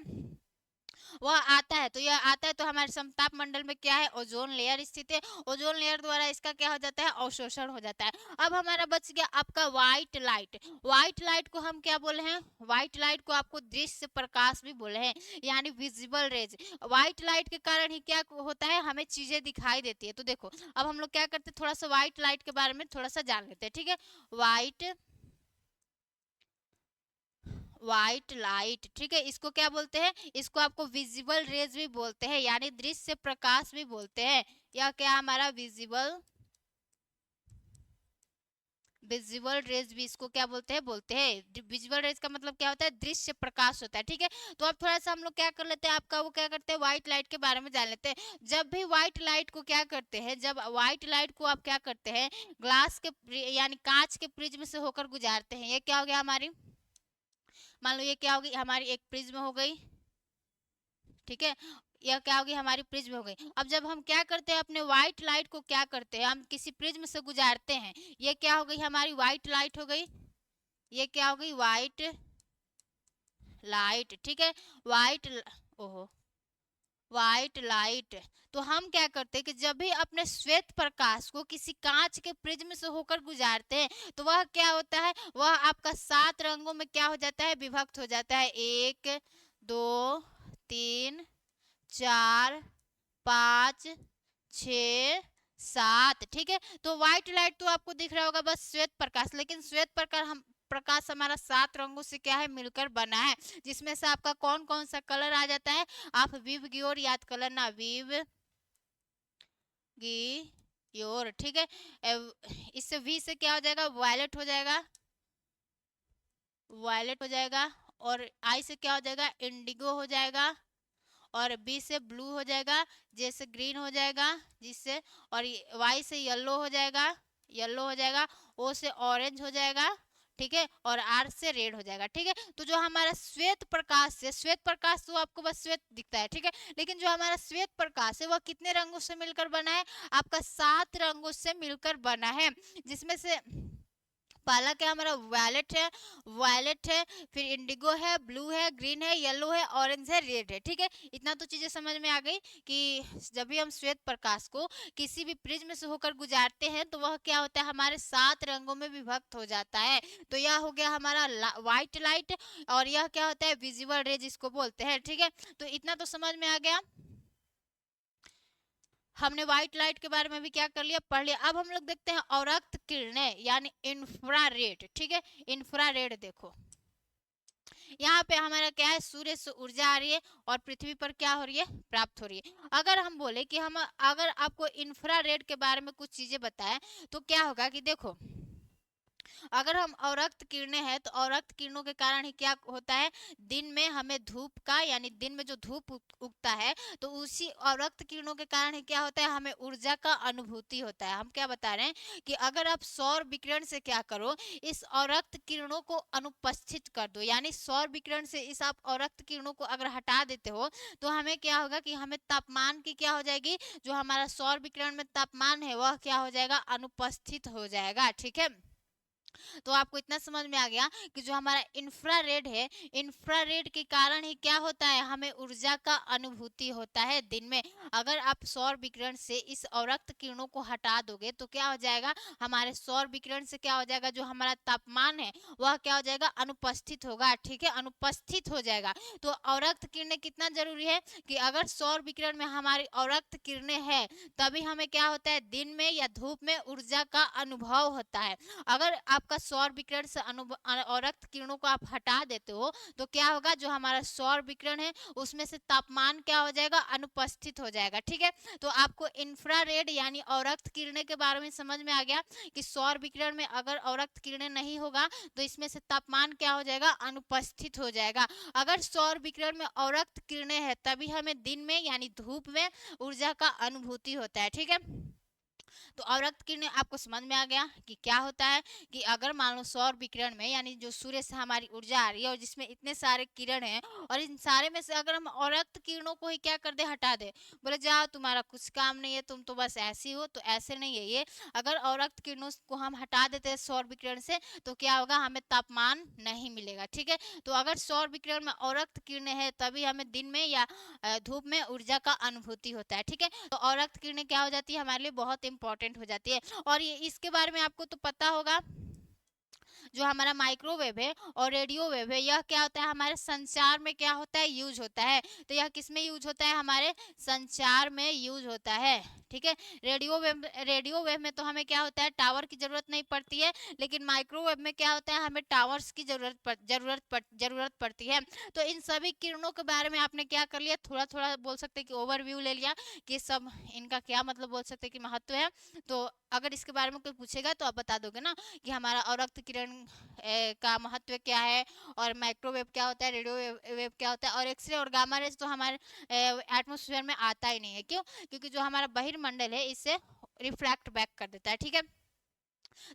वह आता है, तो यह आता है तो हमारे समताप मंडल में क्या है, ओजोन लेयर स्थित है। ओजोन लेयर द्वारा इसका क्या हो जाता है, अवशोषण हो जाता है। अब हमारा बच गया आपका व्हाइट लाइट। व्हाइट लाइट को हम क्या बोले हैं, व्हाइट लाइट को आपको दृश्य प्रकाश भी बोले हैं, यानी विजिबल रेज। व्हाइट लाइट के कारण ही क्या होता है, हमें चीजें दिखाई देती है। तो देखो अब हम लोग क्या करते हैं, थोड़ा सा व्हाइट लाइट के बारे में थोड़ा सा जान लेते हैं। ठीक है, व्हाइट व्हाइट लाइट, ठीक है, इसको क्या बोलते हैं, इसको आपको विजिबल रेज भी बोलते हैं, यानी दृश्य प्रकाश भी बोलते हैं। या क्या हमारा विजुअल रेज भी इसको क्या बोलते हैं विजुअल रेज का मतलब क्या होता है, दृश्य प्रकाश होता है। ठीक है, तो अब थोड़ा सा हम लोग क्या कर लेते हैं, आपका वो क्या करते हैं, व्हाइट लाइट के बारे में जान लेते हैं। जब भी व्हाइट लाइट को क्या करते हैं, जब व्हाइट लाइट को आप क्या करते हैं, ग्लास के यानी कांच के प्रिज्म से होकर गुजारते हैं, ये क्या हो गया हमारी, मान लो ये क्या होगी हमारी एक प्रिज्म हो गई। ठीक है, यह क्या होगी, हमारी प्रिज्म हो गई। अब जब हम क्या करते हैं, अपने व्हाइट लाइट को क्या करते हैं, हम किसी प्रिज्म से गुजारते हैं, ये क्या हो गई, हमारी व्हाइट लाइट हो गई। ये क्या हो गई, व्हाइट लाइट। ठीक है, व्हाइट, ओहो, व्हाइट लाइट। तो हम क्या करते हैं कि जब भी अपने श्वेत प्रकाश को किसी कांच के प्रिज्म से होकर गुजारते हैं तो वह क्या होता है, वह आपका 7 रंगों में क्या हो जाता है, विभक्त हो जाता है। 1 2 3 4 5 6 7। ठीक है, तो व्हाइट लाइट तो आपको दिख रहा होगा बस श्वेत प्रकाश, लेकिन श्वेत प्रकाश हमारा 7 रंगों से क्या है, मिलकर बना है, जिसमें से आपका कौन कौन सा कलर आ जाता है, आप विव की ओर याद कर लेना, विव की योर। ठीक है, इससे वी से क्या हो जाएगा, वायलेट हो जाएगा, वायलेट हो जाएगा। और आई से क्या हो जाएगा, इंडिगो हो जाएगा। और बी से ब्लू हो जाएगा, जे से ग्रीन हो जाएगा, जिससे, और वाई से येलो हो जाएगा, येलो हो जाएगा। ओ से ऑरेंज हो जाएगा। ठीक है, और आर से रेड हो जाएगा। ठीक है, तो जो हमारा श्वेत प्रकाश है, श्वेत प्रकाश तो आपको बस श्वेत दिखता है। ठीक है, लेकिन जो हमारा श्वेत प्रकाश है वह कितने रंगों से मिलकर बना है, आपका 7 रंगों से मिलकर बना है, जिसमें से पहला क्या हमारा वायलेट है, वायलेट है, फिर इंडिगो है, ब्लू है, ग्रीन है, येलो है, ऑरेंज है, रेड है। ठीक है, इतना तो चीजें समझ में आ गई कि जब भी हम श्वेत प्रकाश को किसी भी प्रिज्म से होकर गुजारते हैं तो वह क्या होता है, हमारे 7 रंगों में विभक्त हो जाता है। तो यह हो गया हमारा व्हाइट लाइट, और यह क्या होता है, विजिबल रेज इसको बोलते हैं। ठीक है, तो इतना तो समझ में आ गया, हमने व्हाइट लाइट के बारे में भी क्या कर लिया, पढ़ लिया। अब हम लोग देखते हैं अवरक्त किरणें यानी इंफ्रारेड। ठीक है, इंफ्रारेड देखो यहाँ पे हमारा क्या है, सूर्य से ऊर्जा आ रही है और पृथ्वी पर क्या हो रही है, प्राप्त हो रही है। अगर हम बोले कि हम अगर आपको इंफ्रारेड के बारे में कुछ चीजें बताएं तो क्या होगा कि देखो अगर हम अवरक्त किरणें हैं तो अवरक्त किरणों के कारण ही क्या होता है, दिन में हमें धूप का यानी दिन में जो धूप उगता है तो उसी अवरक्त किरणों के कारण ही क्या होता है, हमें ऊर्जा का अनुभूति होता है। हम क्या बता रहे हैं कि अगर आप सौर विकिरण से क्या करो, इस अवरक्त किरणों को अनुपस्थित कर दो, यानी सौर विकिरण से इस आप अवरक्त किरणों को अगर हटा देते हो तो हमें क्या होगा कि हमें तापमान की क्या हो जाएगी, जो हमारा सौर विकिरण में तापमान है वह क्या हो जाएगा, अनुपस्थित हो जाएगा। ठीक है, तो आपको इतना समझ में आ गया कि जो हमारा इंफ्रारेड है, इंफ्रारेड के कारण ही क्या होता है, हमें ऊर्जा का अनुभूति होता है दिन में। अगर आप सौर विकिरण से इस अवरक्त किरणों को हटा दोगे तो क्या हो जाएगा, हमारे सौर विकिरण से क्या हो जाएगा, जो हमारा तापमान है वह क्या हो जाएगा, अनुपस्थित होगा। ठीक है, अनुपस्थित हो जाएगा। तो अवरक्त किरणें कितना जरूरी है कि अगर सौर विकिरण में हमारी अवरक्त किरणें हैं तभी हमें क्या होता है, दिन में या धूप में ऊर्जा का अनुभव होता है। अगर आपका सौर विकिरण से अवरक्त किरणों को आप हटा देते हो तो क्या होगा, जो हमारा सौर विकिरण है उसमें से तापमान क्या हो जाएगा, अनुपस्थित हो जाएगा। ठीक है, तो आपको इंफ्रारेड यानी अवरक्त किरणें के बारे में समझ में आ गया कि सौर विकिरण में अगर अवरक्त किरणें नहीं होगा तो इसमें से तापमान क्या हो जाएगा, अनुपस्थित हो जाएगा। अगर सौर विकिरण में अवरक्त किरणें हैं तभी हमें दिन में यानी धूप में ऊर्जा का अनुभूति होता है। ठीक है, तो अवरक्त किरणें आपको समझ में आ गया कि क्या होता है कि अगर मान लो सौर विकिरण में यानी जो सूर्य से हमारी ऊर्जा आ रही है और जिसमें इतने सारे किरण हैं और इन सारे में से अगर हम अवरक्त किरणों को ही क्या कर दे, हटा दे, बोले जाओ तुम्हारा कुछ काम नहीं है, तुम तो बस ऐसी हो, तो ऐसे नहीं है ये। अगर अवरक्त किरणों को हम हटा देते हैं सौर विकिरण से तो क्या होगा, हमें तापमान नहीं मिलेगा। ठीक है, तो अगर सौर विकिरण में अवरक्त किरणें हैं तभी हमें दिन में या धूप में ऊर्जा का अनुभूति होता है। ठीक है, तो अवरक्त किरणें क्या हो जाती है, हमारे लिए बहुत इंपॉर्टेंट हो जाती है। और ये इसके बारे में आपको तो पता होगा, जो हमारा माइक्रोवेव है और रेडियो वेव है, यह क्या होता है, हमारे संचार में क्या होता है, यूज होता है। तो यह किस में यूज होता है, हमारे संचार में यूज होता है। ठीक है, रेडियो वेव में तो हमें क्या होता है, टावर की जरूरत नहीं पड़ती है, लेकिन माइक्रोवेव में क्या होता है, हमें टावर्स की जरूरत पड़ती है। तो इन सभी किरणों के बारे में आपने क्या कर लिया, थोड़ा थोड़ा बोल सकते हैं कि ओवरव्यू ले लिया कि सब इनका क्या मतलब बोल सकते हैं कि महत्व है। तो अगर इसके बारे में कोई पूछेगा तो आप बता दोगे ना कि हमारा अवरक्त किरण का महत्व क्या है, और माइक्रोवेव क्या होता है, रेडियो वेव क्या होता है, और एक्सरे और गामा रेज तो हमारे एटमॉस्फेयर में आता ही नहीं है। क्यों, क्योंकि जो हमारा बहिर्मंडल है इससे रिफ्रैक्ट बैक कर देता है। ठीक है,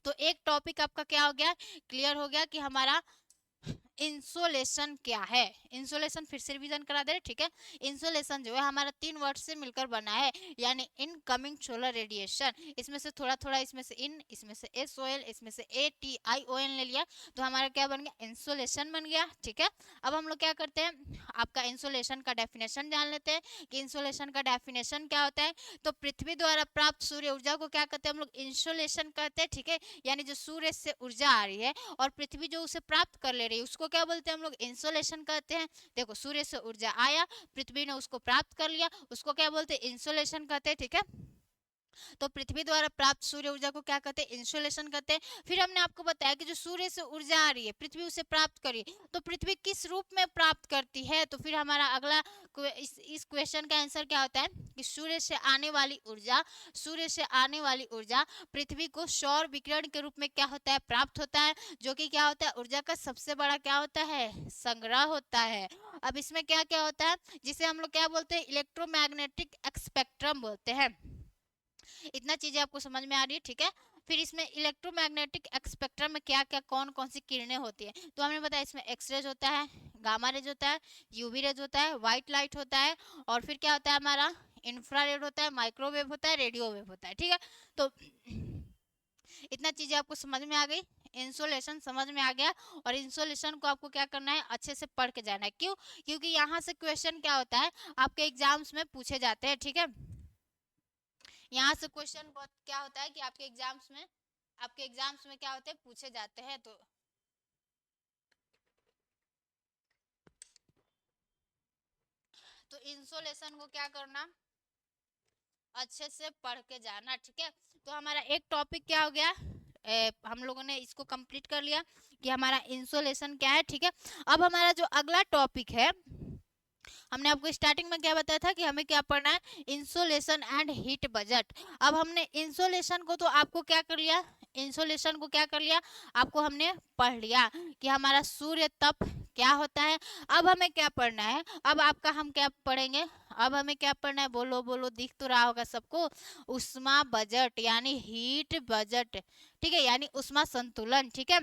तो एक टॉपिक आपका क्या हो गया, क्लियर हो गया कि हमारा इंसोलेशन क्या है। इंसोलेशन फिर से रिवीजन करा दे। ठीक है, इंसोलेशन जो है हमारा 3 वर्ड से मिलकर बना है, यानी इनकमिंग सोलर रेडिएशन। इसमें से थोड़ा थोड़ा इसमें से इन, इसमें से एस ओ एल, इसमें से A T I O N ले लिया तो हमारा क्या बन गया, इंसोलेशन बन गया। ठीक है, अब हम लोग क्या करते हैं, आपका इंसोलेशन का डेफिनेशन जान लेते हैं कि इंसोलेशन का डेफिनेशन क्या होता है। तो पृथ्वी द्वारा प्राप्त सूर्य ऊर्जा को क्या कहते हैं, हम लोग इंसोलेशन कहते हैं। ठीक है, यानी जो सूर्य से ऊर्जा आ रही है और पृथ्वी जो उसे प्राप्त कर ले रही है उसको क्या बोलते हैं, हम लोग इंसोलेशन कहते हैं। देखो, सूर्य से ऊर्जा आया, पृथ्वी ने उसको प्राप्त कर लिया, उसको क्या बोलते हैं, इंसोलेशन कहते हैं। ठीक है, तो पृथ्वी द्वारा प्राप्त सूर्य ऊर्जा को क्या कहते हैं, इंसोलेशन कहते हैं। फिर हमने आपको बताया कि जो सूर्य से ऊर्जा आ रही है, पृथ्वी उसे प्राप्त करी, तो पृथ्वी किस रूप में प्राप्त करती है। तो फिर हमारा अगला इस क्वेश्चन का आंसर क्या होता है कि सूर्य से आने वाली ऊर्जा पृथ्वी को सौर विकिरण के रूप में क्या होता है, प्राप्त होता है, जो कि क्या होता है, ऊर्जा का सबसे बड़ा क्या होता है, संग्रह होता है। अब इसमें क्या क्या होता है, जिसे हम लोग क्या बोलते हैं, इलेक्ट्रोमैग्नेटिक स्पेक्ट्रम बोलते हैं। इतना चीजें आपको समझ में आ रही है। ठीक है, फिर इसमें इलेक्ट्रोमैग्नेटिक स्पेक्ट्रम में क्या क्या कौन कौन सी किरणें होती है, तो हमने बताया इसमें एक्स रेज होता है, गामा रेज होता है, यूवी रेज होता है, व्हाइट लाइट होता है, और फिर क्या होता है हमारा इंफ्रारेड होता है, माइक्रोवेव होता है, रेडियो वेव होता है। ठीक है, तो इतना चीजें आपको समझ में आ गई, इंसोलेशन समझ में आ गया। और इंसोलेशन को आपको क्या करना है, अच्छे से पढ़ के जाना है। क्यों, क्योंकि यहाँ से क्वेश्चन क्या होता है, आपके एग्जाम्स में पूछे जाते हैं। ठीक है, यहाँ से क्वेश्चन बहुत क्या होता है कि आपके एग्जाम्स में क्या होते हैं, पूछे जाते हैं। तो इंसोलेशन को क्या करना, अच्छे से पढ़ के जाना। ठीक है, तो हमारा एक टॉपिक क्या हो गया, हम लोगों ने इसको कंप्लीट कर लिया कि हमारा इंसोलेशन क्या है। ठीक है, अब हमारा जो अगला टॉपिक है, हमने आपको स्टार्टिंग में क्या बताया था कि हमें क्या पढ़ना है, इंसोलेशन एंड हीट बजट। अब हमने इंसोलेशन को तो आपको क्या कर लिया, इंसोलेशन को क्या कर लिया, आपको हमने पढ़ लिया कि हमारा सूर्य तप क्या होता है। अब हमें क्या पढ़ना है, अब आपका हम क्या पढ़ेंगे, अब हमें क्या पढ़ना है, बोलो बोलो, दिख तो रहा होगा सबको, उष्मा बजट यानी हीट बजट, ठीक है, यानी उष्मा संतुलन, ठीक है।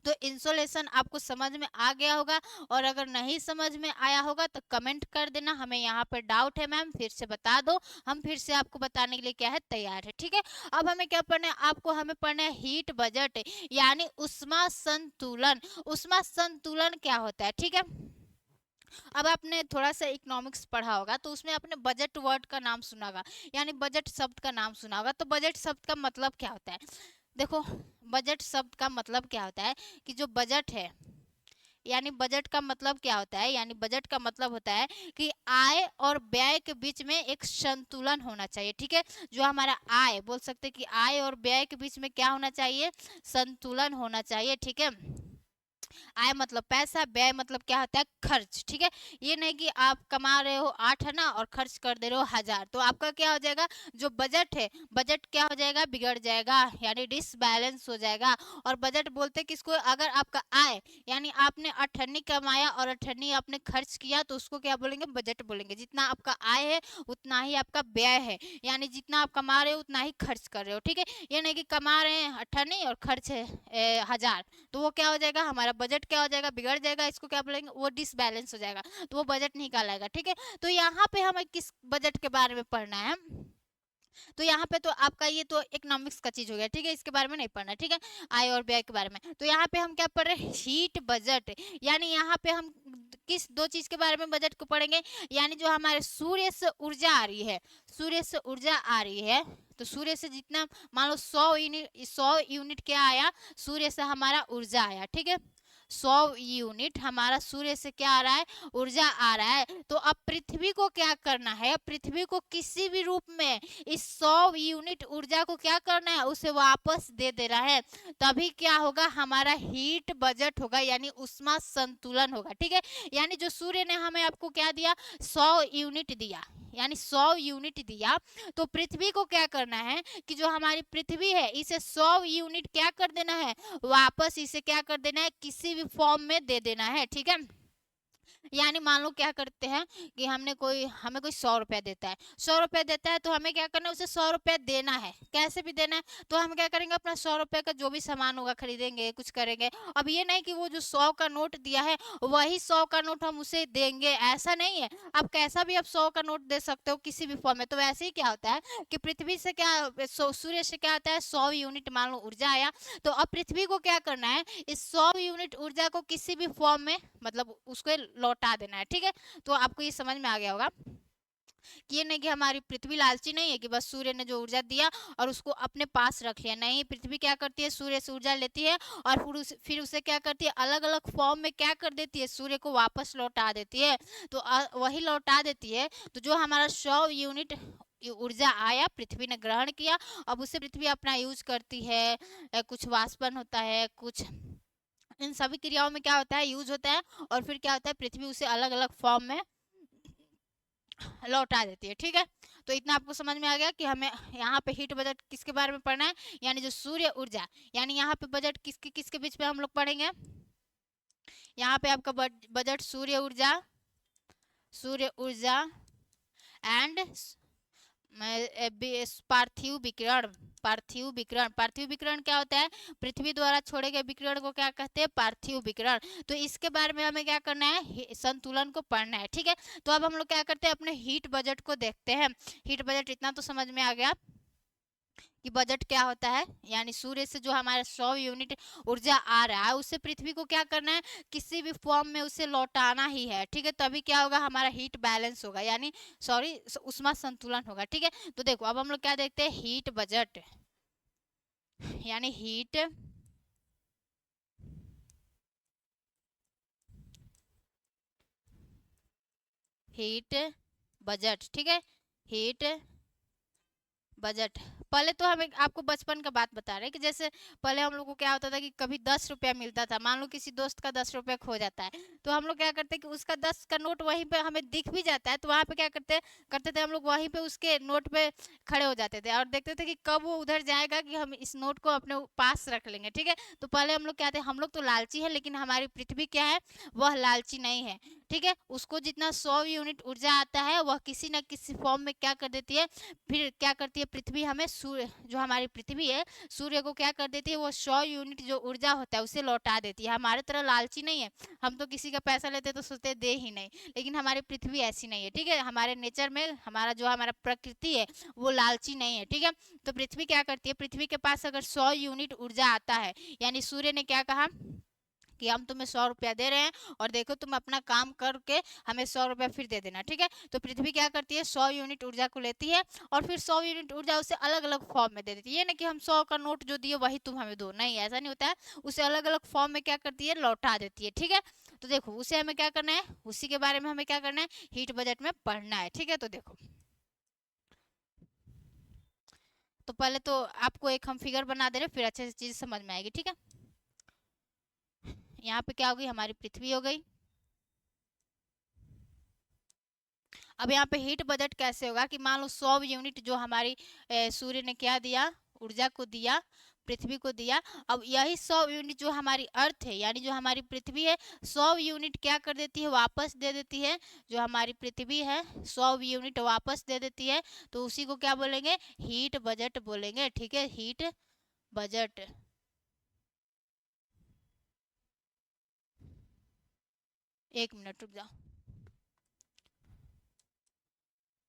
तो इंसोलेशन आपको समझ में आ गया होगा, और अगर नहीं समझ में आया होगा तो कमेंट कर देना, हमें यहाँ पर डाउट है मैम फिर से बता दो, हम फिर से आपको बताने के लिए क्या है तैयार है, ठीक है। अब हमें क्या पढ़ना है, आपको हमें पढ़ना है हीट बजट यानी उष्मा संतुलन। उष्मा संतुलन क्या होता है, ठीक है। अब आपने थोड़ा सा इकोनॉमिक्स पढ़ा होगा तो उसमें आपने बजट वर्ड का नाम सुना होगा, यानी बजट शब्द का नाम सुना होगा। तो बजट शब्द का मतलब क्या होता है, देखो बजट शब्द का मतलब क्या होता है कि जो बजट है, यानी बजट का मतलब क्या होता है, यानी बजट का मतलब होता है कि आय और व्यय के बीच में एक संतुलन होना चाहिए, ठीक है। जो हमारा आय, बोल सकते हैं कि आय और व्यय के बीच में क्या होना चाहिए, संतुलन होना चाहिए, ठीक है। आय मतलब पैसा, व्यय मतलब क्या होता है, खर्च, ठीक है। ये नहीं कि आप कमा रहे हो 8 आना और खर्च कर दे रहे हो 1000, तो आपका क्या हो जाएगा, जो बजट है, बजट क्या हो जाएगा, बिगड़ जाएगा, यानी डिसबैलेंस हो जाएगा। और बजट बोलते किसको, अगर आपका आय यानी आपने 98 कमाया और 98 आपने खर्च किया तो उसको क्या बोलेंगे, बजट बोलेंगे। जितना आपका आय है उतना ही आपका व्यय है, यानी जितना आप कमा रहे हो उतना ही खर्च कर रहे हो, ठीक है। ये नहीं कि कमा रहे हैं 98 और खर्च है 1000, तो वो क्या हो जाएगा, हमारा बजट क्या हो जाएगा, बिगड़ जाएगा, इसको क्या बोलेंगे, वो डिसबैलेंस हो जाएगा, तो वो बजट नहीं कहलाएगा, ठीक है। तो यहाँ पे हमें किस बजट के बारे में पढ़ना है, तो यहाँ पे तो आपका ये तो इकोनॉमिक्स का चीज हो गया, ठीक है, इसके बारे में नहीं पढ़ना, ठीक है, आय और व्यय के बारे में। तो यहाँ पे हम क्या पढ़ रहे हैं, हीट बजट, यानी यहाँ पे हम किस दो चीज के बारे में बजट को पढ़ेंगे, यानी जो हमारे सूर्य से ऊर्जा आ रही है, सूर्य से ऊर्जा आ रही है, तो सूर्य से जितना, मान लो 100 यूनिट क्या आया, सूर्य से हमारा ऊर्जा आया, ठीक है। 100 यूनिट हमारा सूर्य से क्या आ रहा है, ऊर्जा आ रहा है। तो अब पृथ्वी को क्या करना है, पृथ्वी को किसी भी रूप में इस 100 यूनिट ऊर्जा को क्या करना है, उसे वापस दे देना है, तभी क्या होगा, हमारा हीट बजट होगा, यानी उष्मा संतुलन होगा, ठीक है। यानी जो सूर्य ने हमें आपको क्या दिया, 100 यूनिट दिया, यानी 100 यूनिट दिया, तो पृथ्वी को क्या करना है कि जो हमारी पृथ्वी है इसे 100 यूनिट क्या कर देना है, वापस इसे क्या कर देना है, किसी भी फॉर्म में दे देना है, ठीक है। यानी मान लो क्या करते हैं कि हमें कोई 100 रुपया देता है, 100 रुपया देता है, तो हमें क्या करना है, उसे 100 रुपया देना है, कैसे भी देना है। तो हम क्या करेंगे, अपना 100 रुपये का जो भी सामान होगा खरीदेंगे, कुछ करेंगे। अब ये नहीं कि वो जो 100 का नोट दिया है वही 100 का नोट हम उसे देंगे, ऐसा नहीं है। आप कैसा भी आप 100 का नोट दे सकते हो किसी भी फॉर्म में। तो वैसे ही क्या होता है कि पृथ्वी से क्या, सूर्य से क्या आता है, 100 यूनिट मान लो ऊर्जा आया, तो अब पृथ्वी को क्या करना है, इस 100 यूनिट ऊर्जा को किसी भी फॉर्म में, मतलब उसको लौटा देना है, ठीक है। तो आपको ये समझ में आ गया होगा कि ये नहीं कि हमारी पृथ्वी लालची नहीं है कि बस सूर्य ने जो ऊर्जा दिया और उसको अपने पास रख लिया, नहीं, पृथ्वी क्या करती है, सूर्य से ऊर्जा लेती है और फिर उसे क्या करती है, अलग अलग फॉर्म में क्या कर देती है, सूर्य को वापस लौटा देती है। तो वही लौटा देती है। तो जो हमारा 100 यूनिट ऊर्जा आया, पृथ्वी ने ग्रहण किया, अब उसे पृथ्वी अपना यूज करती है, कुछ वाष्पन होता है, कुछ इन सभी क्रियाओं में क्या होता है, यूज होता है, और फिर क्या होता है, पृथ्वी उसे अलग अलग फॉर्म में लौटा देती है, ठीक है। तो इतना आपको समझ में आ गया कि हमें यहाँ पे हीट बजट किसके बारे में पढ़ना है, यानी जो सूर्य ऊर्जा, यानी यहाँ पे बजट किसके किसके बीच में हम लोग पढ़ेंगे, यहाँ पे आपका बजट सूर्य ऊर्जा एंड पार्थिव विकिरण। पार्थिव विकिरण क्या होता है, पृथ्वी द्वारा छोड़े गए विकिरण को क्या कहते हैं, पार्थिव विकिरण। तो इसके बारे में हमें क्या करना है, संतुलन को पढ़ना है, ठीक है। तो अब हम लोग क्या करते हैं, अपने हीट बजट को देखते हैं। हीट बजट इतना तो समझ में आ गया कि बजट क्या होता है, यानी सूर्य से जो हमारा 100 यूनिट ऊर्जा आ रहा है उसे पृथ्वी को क्या करना है, किसी भी फॉर्म में उसे लौटाना ही है, ठीक है। तभी क्या होगा, हमारा हीट बैलेंस होगा, यानी सॉरी उष्मा संतुलन होगा, ठीक है। तो देखो अब हम लोग क्या देखते हैं, हीट बजट यानी हीट बजट, ठीक है, हीट बजट पहले तो हमें आपको बचपन का बात बता रहे हैं कि जैसे पहले हम लोग को क्या होता था कि कभी 10 रुपया मिलता था, मान लो किसी दोस्त का 10 रुपया खो जाता है, तो हम लोग क्या करते हैं कि उसका 10 का नोट वहीं पे हमें दिख भी जाता है, तो वहाँ पे क्या करते थे हम लोग, वहीं पे उसके नोट पे खड़े हो जाते थे और देखते थे कि कब वो उधर जाएगा कि हम इस नोट को अपने पास रख लेंगे। ठीक है, तो पहले हम लोग क्या थे, हम लोग तो लालची है, लेकिन हमारी पृथ्वी क्या है, वह लालची नहीं है। ठीक है, उसको जितना 100 यूनिट ऊर्जा आता है वह किसी न किसी फॉर्म में क्या कर देती है, फिर क्या करती है पृथ्वी हमें, सूर्य जो हमारी पृथ्वी है, सूर्य को क्या कर देती है, वो 100 यूनिट जो ऊर्जा होता है उसे लौटा देती है। हमारे तरह लालची नहीं है, हम तो किसी का पैसा लेते तो सोचते दे ही नहीं, लेकिन हमारी पृथ्वी ऐसी नहीं है। ठीक है, हमारे नेचर में हमारा प्रकृति है वो लालची नहीं है। ठीक है, तो पृथ्वी क्या करती है, पृथ्वी के पास अगर 100 यूनिट ऊर्जा आता है, यानी सूर्य ने क्या कहा कि हम तुम्हें 100 रुपया दे रहे हैं और देखो तुम अपना काम करके हमें 100 रुपया फिर दे देना। ठीक है, तो पृथ्वी क्या करती है, 100 यूनिट ऊर्जा को लेती है और फिर 100 यूनिट ऊर्जा उसे अलग अलग फॉर्म में दे देती है। ये ना कि हम 100 का नोट जो दिए वही तुम हमें दो, नहीं, ऐसा नहीं होता है। उसे अलग अलग फॉर्म में क्या करती है, लौटा देती है। ठीक है, तो देखो उसे हमें क्या करना है, उसी के बारे में हमें क्या करना है, हीट बजट में पढ़ना है। ठीक है, तो देखो, तो पहले तो आपको एक हम फिगर बना दे रहे, फिर अच्छे से चीज समझ में आएगी। ठीक है, यहाँ पे क्या होगी, हमारी पृथ्वी हो गई। अब यहाँ पे हीट बजट कैसे होगा कि मान लो 100 यूनिट जो हमारी सूर्य ने क्या दिया, ऊर्जा को दिया, पृथ्वी को दिया। अब यही 100 यूनिट जो हमारी अर्थ है, यानी जो हमारी पृथ्वी है, 100 यूनिट क्या कर देती है, वापस दे देती है। जो हमारी पृथ्वी है 100 यूनिट वापस दे देती है, तो उसी को क्या बोलेंगे, हीट बजट बोलेंगे। ठीक है, हीट बजट। एक मिनट रुक जाओ,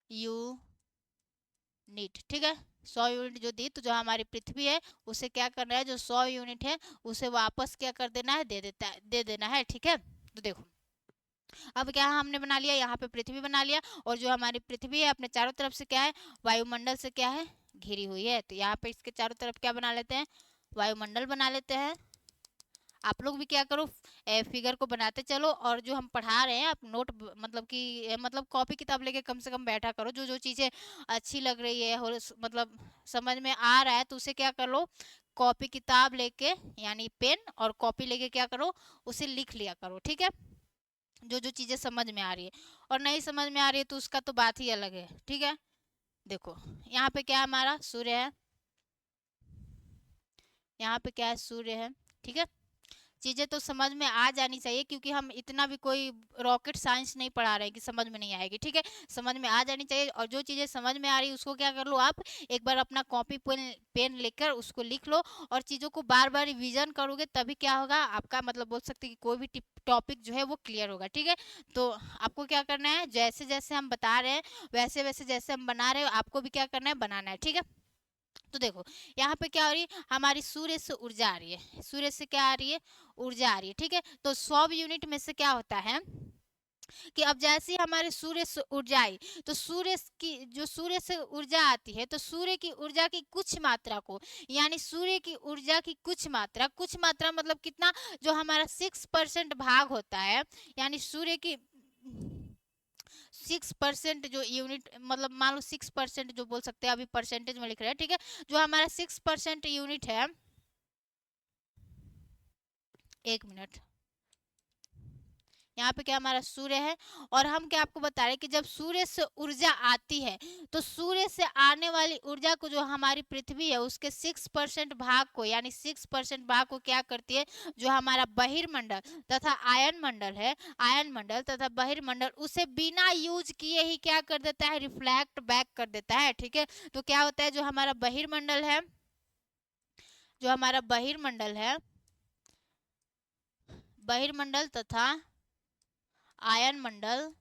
यूनिट। ठीक है, 100 यूनिट जो दी, तो जो हमारी पृथ्वी है उसे क्या करना है, जो 100 यूनिट है उसे वापस क्या कर देना है, दे देना है। ठीक है, तो देखो अब क्या हमने बना लिया, यहाँ पे पृथ्वी बना लिया, और जो हमारी पृथ्वी है अपने चारों तरफ से क्या है, वायुमंडल से क्या है, घिरी हुई है। तो यहाँ पे इसके चारों तरफ क्या बना लेते हैं, वायुमंडल बना लेते हैं। आप लोग भी क्या करो, फिगर को बनाते चलो, और जो हम पढ़ा रहे हैं आप नोट मतलब कि मतलब कॉपी किताब लेके कम से कम बैठा करो। जो जो चीज़ें अच्छी लग रही है और मतलब समझ में आ रहा है, तो उसे क्या कर लो, कॉपी किताब लेके, यानी पेन और कॉपी लेके क्या करो, उसे लिख लिया करो। ठीक है, जो जो चीज़ें समझ में आ रही है, और नहीं समझ में आ रही है तो उसका तो बात ही अलग है। ठीक है, देखो यहाँ पे क्या हमारा सूर्य है, यहाँ पे क्या है, सूर्य है। ठीक है, चीज़ें तो समझ में आ जानी चाहिए, क्योंकि हम इतना भी कोई रॉकेट साइंस नहीं पढ़ा रहे हैं कि समझ में नहीं आएगी। ठीक है, समझ में आ जानी चाहिए, और जो चीज़ें समझ में आ रही है उसको क्या कर लो, आप एक बार अपना कॉपी पेन लेकर उसको लिख लो, और चीज़ों को बार बार रिवीजन करोगे, तभी क्या होगा आपका, मतलब बोल सकते हैं कि कोई भी टॉपिक जो है वो क्लियर होगा। ठीक है, तो आपको क्या करना है, जैसे जैसे हम बता रहे हैं वैसे वैसे जैसे हम बना रहे हो, आपको भी क्या करना है, बनाना है। ठीक है, तो देखो यहाँ पे क्या हो रही है, हमारी सूर्य से ऊर्जा आ रही है, सूर्य से क्या आ रही है, ऊर्जा आ रही है। ठीक है, तो 100 यूनिट में से क्या होता है कि अब जैसे ही हमारे सूर्य से ऊर्जा आई, तो सूर्य से ऊर्जा आती है, तो सूर्य की ऊर्जा की कुछ मात्रा को, यानी सूर्य की ऊर्जा की कुछ मात्रा मतलब कितना, जो हमारा 6% भाग होता है, यानी सूर्य की 6% जो यूनिट, मतलब मान लो 6% जो बोल सकते हैं, अभी परसेंटेज में लिख रहे हैं। ठीक है, जो हमारा 6% यूनिट है, एक मिनट, यहाँ पे क्या हमारा सूर्य है, और हम क्या आपको बता रहे हैं कि जब सूर्य से ऊर्जा आती है, तो सूर्य से आने वाली ऊर्जा को जो हमारी पृथ्वी है उसके 6% भाग को, यानी 6% भाग को क्या करती है, जो हमारा बहिर्मंडल तथा आयन मंडल है, आयन मंडल तथा बहिर्मंडल, उसे बिना यूज किए ही क्या कर देता है, रिफ्लेक्ट बैक कर देता है। ठीक है, तो क्या होता है, जो हमारा बहिर्मंडल है, जो हमारा बहिर्मंडल तथा आयन मंडल,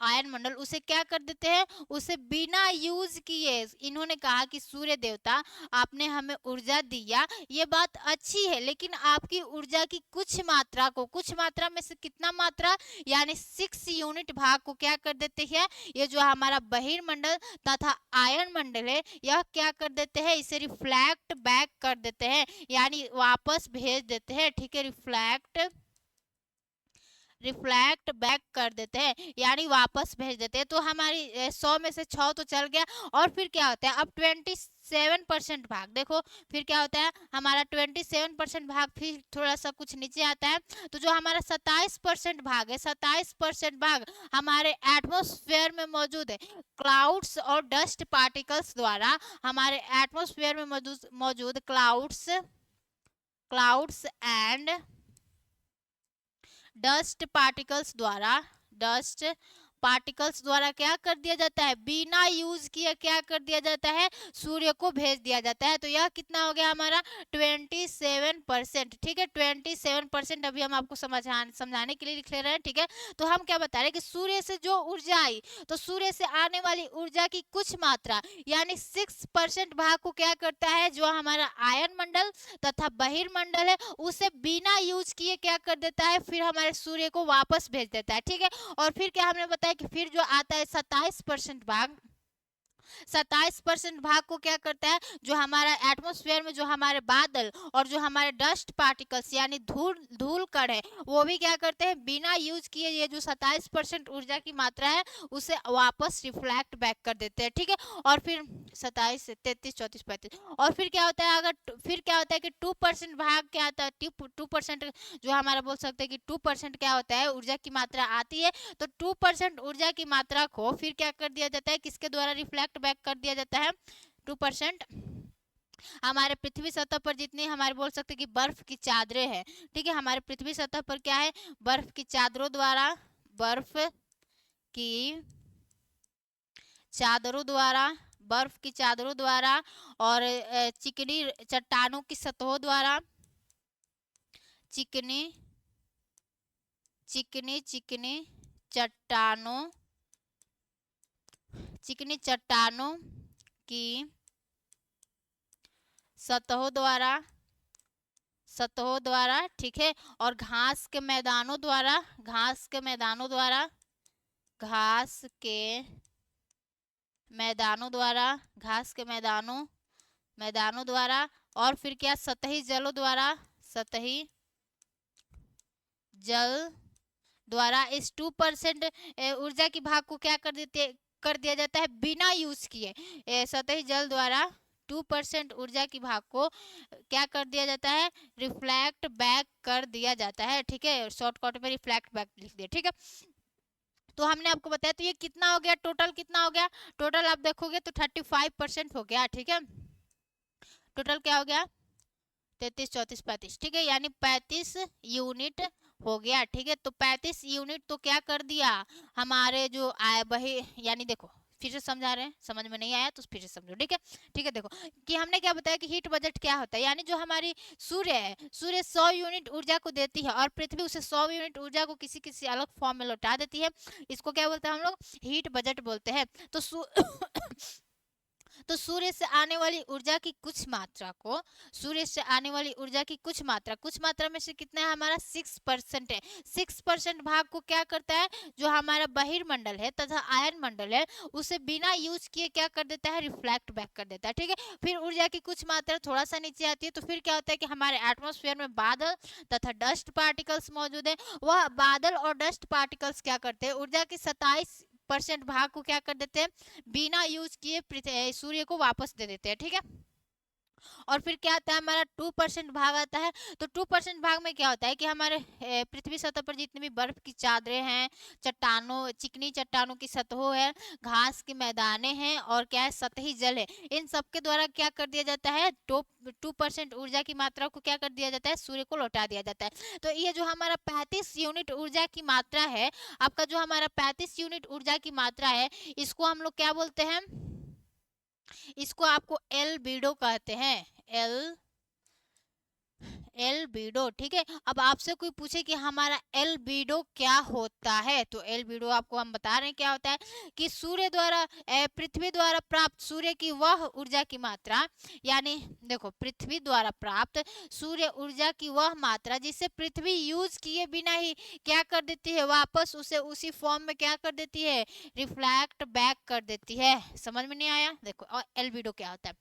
आयन मंडल उसे क्या कर देते हैं, उसे बिना यूज किए, इन्होंने कहा कि सूर्य देवता आपने हमें ऊर्जा दिया, ये बात अच्छी है, लेकिन आपकी ऊर्जा की कुछ मात्रा को, कुछ मात्रा में से कितना मात्रा, यानी 6 यूनिट भाग को क्या कर देते हैं, ये जो हमारा बहिर्मंडल तथा आयन मंडल है, यह क्या कर देते हैं, इसे रिफ्लेक्ट बैक कर देते हैं, यानी वापस भेज देते हैं। ठीक है, रिफ्लेक्ट रिफ्लेक्ट बैक कर देते हैं, यानी वापस भेज देते हैं। तो हमारी 100 में से 6 तो चल गया। और फिर क्या होता है, अब 27% भाग, देखो फिर क्या होता है, हमारा 27% भाग फिर थोड़ा सा कुछ नीचे आता है। तो जो हमारा 27% भाग है, 27% भाग हमारे एटमॉस्फेयर में मौजूद है क्लाउड्स और डस्ट पार्टिकल्स द्वारा, हमारे एटमॉस्फेयर में मौजूद मौजूद क्लाउड्स एंड डस्ट पार्टिकल्स द्वारा क्या कर दिया जाता है, बिना यूज किए क्या कर दिया जाता है, सूर्य को भेज दिया जाता है। तो यह कितना हो गया हमारा 27%। ठीक है, 27%। अभी हम आपको समझाने के लिए लिख ले रहे हैं। ठीक है, तो हम क्या बता रहे हैं कि सूर्य से जो ऊर्जा आई, तो सूर्य से आने वाली ऊर्जा की कुछ मात्रा यानी 6% भाग को क्या करता है, जो हमारा आयन मंडल तथा बहिर्मंडल है उसे बिना यूज किए क्या कर देता है, फिर हमारे सूर्य को वापस भेज देता है। ठीक है, और फिर क्या हमने बताया कि फिर जो आता है 27% भाग, 27% भाग को क्या करता है, जो हमारा एटमॉस्फेयर में जो हमारे बादल और जो हमारे डस्ट पार्टिकल्स यानी धूल धूल कण है, वो भी क्या करते हैं, बिना यूज किए ये जो 27% ऊर्जा की मात्रा है उसे वापस रिफ्लेक्ट बैक कर देते हैं। ठीक है, और फिर 27, 33, 34, 35, और फिर क्या होता है, फिर क्या होता है कि 2% भाग क्या आता है, 2% जो हमारा बोल सकते हैं कि 2% क्या होता है, ऊर्जा की मात्रा आती है। तो 2% ऊर्जा की मात्रा को फिर क्या कर दिया जाता है, किसके द्वारा रिफ्लेक्ट बैक कर दिया जाता है, 2% हमारे पृथ्वी सतह पर जितनी हमारे बोल सकते हैं कि बर्फ की चादरें हैं। ठीक है, हमारे पृथ्वी सतह पर क्या है, बर्फ की चादरों द्वारा, बर्फ की चादरों द्वारा, बर्फ की चादरों द्वारा और चिकनी चट्टानों की सतहों द्वारा, चिकनी चिकनी चिकनी चट्टानों चिकनी चट्टानों की सतहों द्वारा, ठीक है, और घास के मैदानों द्वारा, घास के मैदानों द्वारा, घास के मैदानों द्वारा, घास के मैदानों द्वारा, और फिर क्या, सतही जलों द्वारा, सतही जल द्वारा इस 2% ऊर्जा की भाग को क्या कर दिया जाता है, बिना यूज किए सतही जल द्वारा 2% ऊर्जा की भाग को क्या कर दिया जाता है, रिफ्लेक्ट बैक कर दिया जाता है। ठीक है, शॉर्टकट में रिफ्लेक्ट बैक लिख दिया। ठीक है, तो हमने आपको बताया। तो ये कितना हो गया, टोटल कितना हो गया, टोटल आप देखोगे तो 35% हो गया। ठीक है, टोटल क्या हो गया, 33, 34, 35। ठीक है, यानी 35 यूनिट हो गया। ठीक है, तो 35 यूनिट तो क्या कर दिया, हमारे जो आए वही, यानी देखो फिर से समझा रहे हैं, समझ में नहीं आया तो फिर से समझो। ठीक है, ठीक है, देखो कि हमने क्या बताया कि हीट बजट क्या होता है, यानी जो हमारी सूर्य है, सूर्य 100 यूनिट ऊर्जा को देती है और पृथ्वी उसे 100 यूनिट ऊर्जा को किसी किसी अलग फॉर्म में लौटा देती है। इसको क्या बोलते हैं हम लोग, हीट बजट बोलते हैं। तो तो सूर्य से आने वाली ऊर्जा की कुछ मात्रा को, सूर्य से आने वाली ऊर्जा की कुछ मात्रा में से कितना है, हमारा 6% है। 6% भाग को क्या करता है, जो हमारा बहिर्मंडल है तथा आयन मंडल है उसे बिना यूज किए क्या कर देता है, रिफ्लेक्ट बैक कर देता है। ठीक है, फिर ऊर्जा की कुछ मात्रा थोड़ा सा नीचे आती है। तो फिर क्या होता है कि हमारे एटमॉस्फेयर में बादल तथा डस्ट पार्टिकल्स मौजूद है। वह बादल और डस्ट पार्टिकल्स क्या करते हैं, ऊर्जा की 27% भाग को क्या कर देते हैं, बिना यूज किए सूर्य को वापस दे देते हैं। ठीक है, और फिर क्या आता है, हमारा 2% भाग आता है। तो 2% भाग में क्या होता है कि हमारे पृथ्वी सतह पर जितनी भी बर्फ की चादरें हैं, चट्टानों, चिकनी चट्टानों की सतहों है, घास के मैदाने हैं और क्या है, सतही जल है, इन सब के द्वारा क्या कर दिया जाता है, 2% ऊर्जा की मात्रा को क्या कर दिया जाता है, सूर्य को लौटा दिया जाता है। तो ये जो हमारा 35 यूनिट ऊर्जा की मात्रा है, आपका जो हमारा 35 यूनिट ऊर्जा की मात्रा है, इसको हम लोग क्या बोलते हैं, इसको आपको एल्बिडो कहते हैं, एल एल्बिडो। ठीक है, अब आपसे कोई पूछे कि हमारा एल्बिडो क्या होता है, तो एल्बिडो आपको हम बता रहे हैं क्या होता है, कि सूर्य द्वारा पृथ्वी द्वारा प्राप्त सूर्य की वह ऊर्जा की मात्रा, यानी देखो पृथ्वी द्वारा प्राप्त सूर्य ऊर्जा की वह मात्रा जिसे पृथ्वी यूज किए बिना ही क्या कर देती है, वापस उसे उसी फॉर्म में क्या कर देती है, रिफ्लेक्ट बैक कर देती है। समझ में नहीं आया, देखो और एल्बिडो क्या होता है,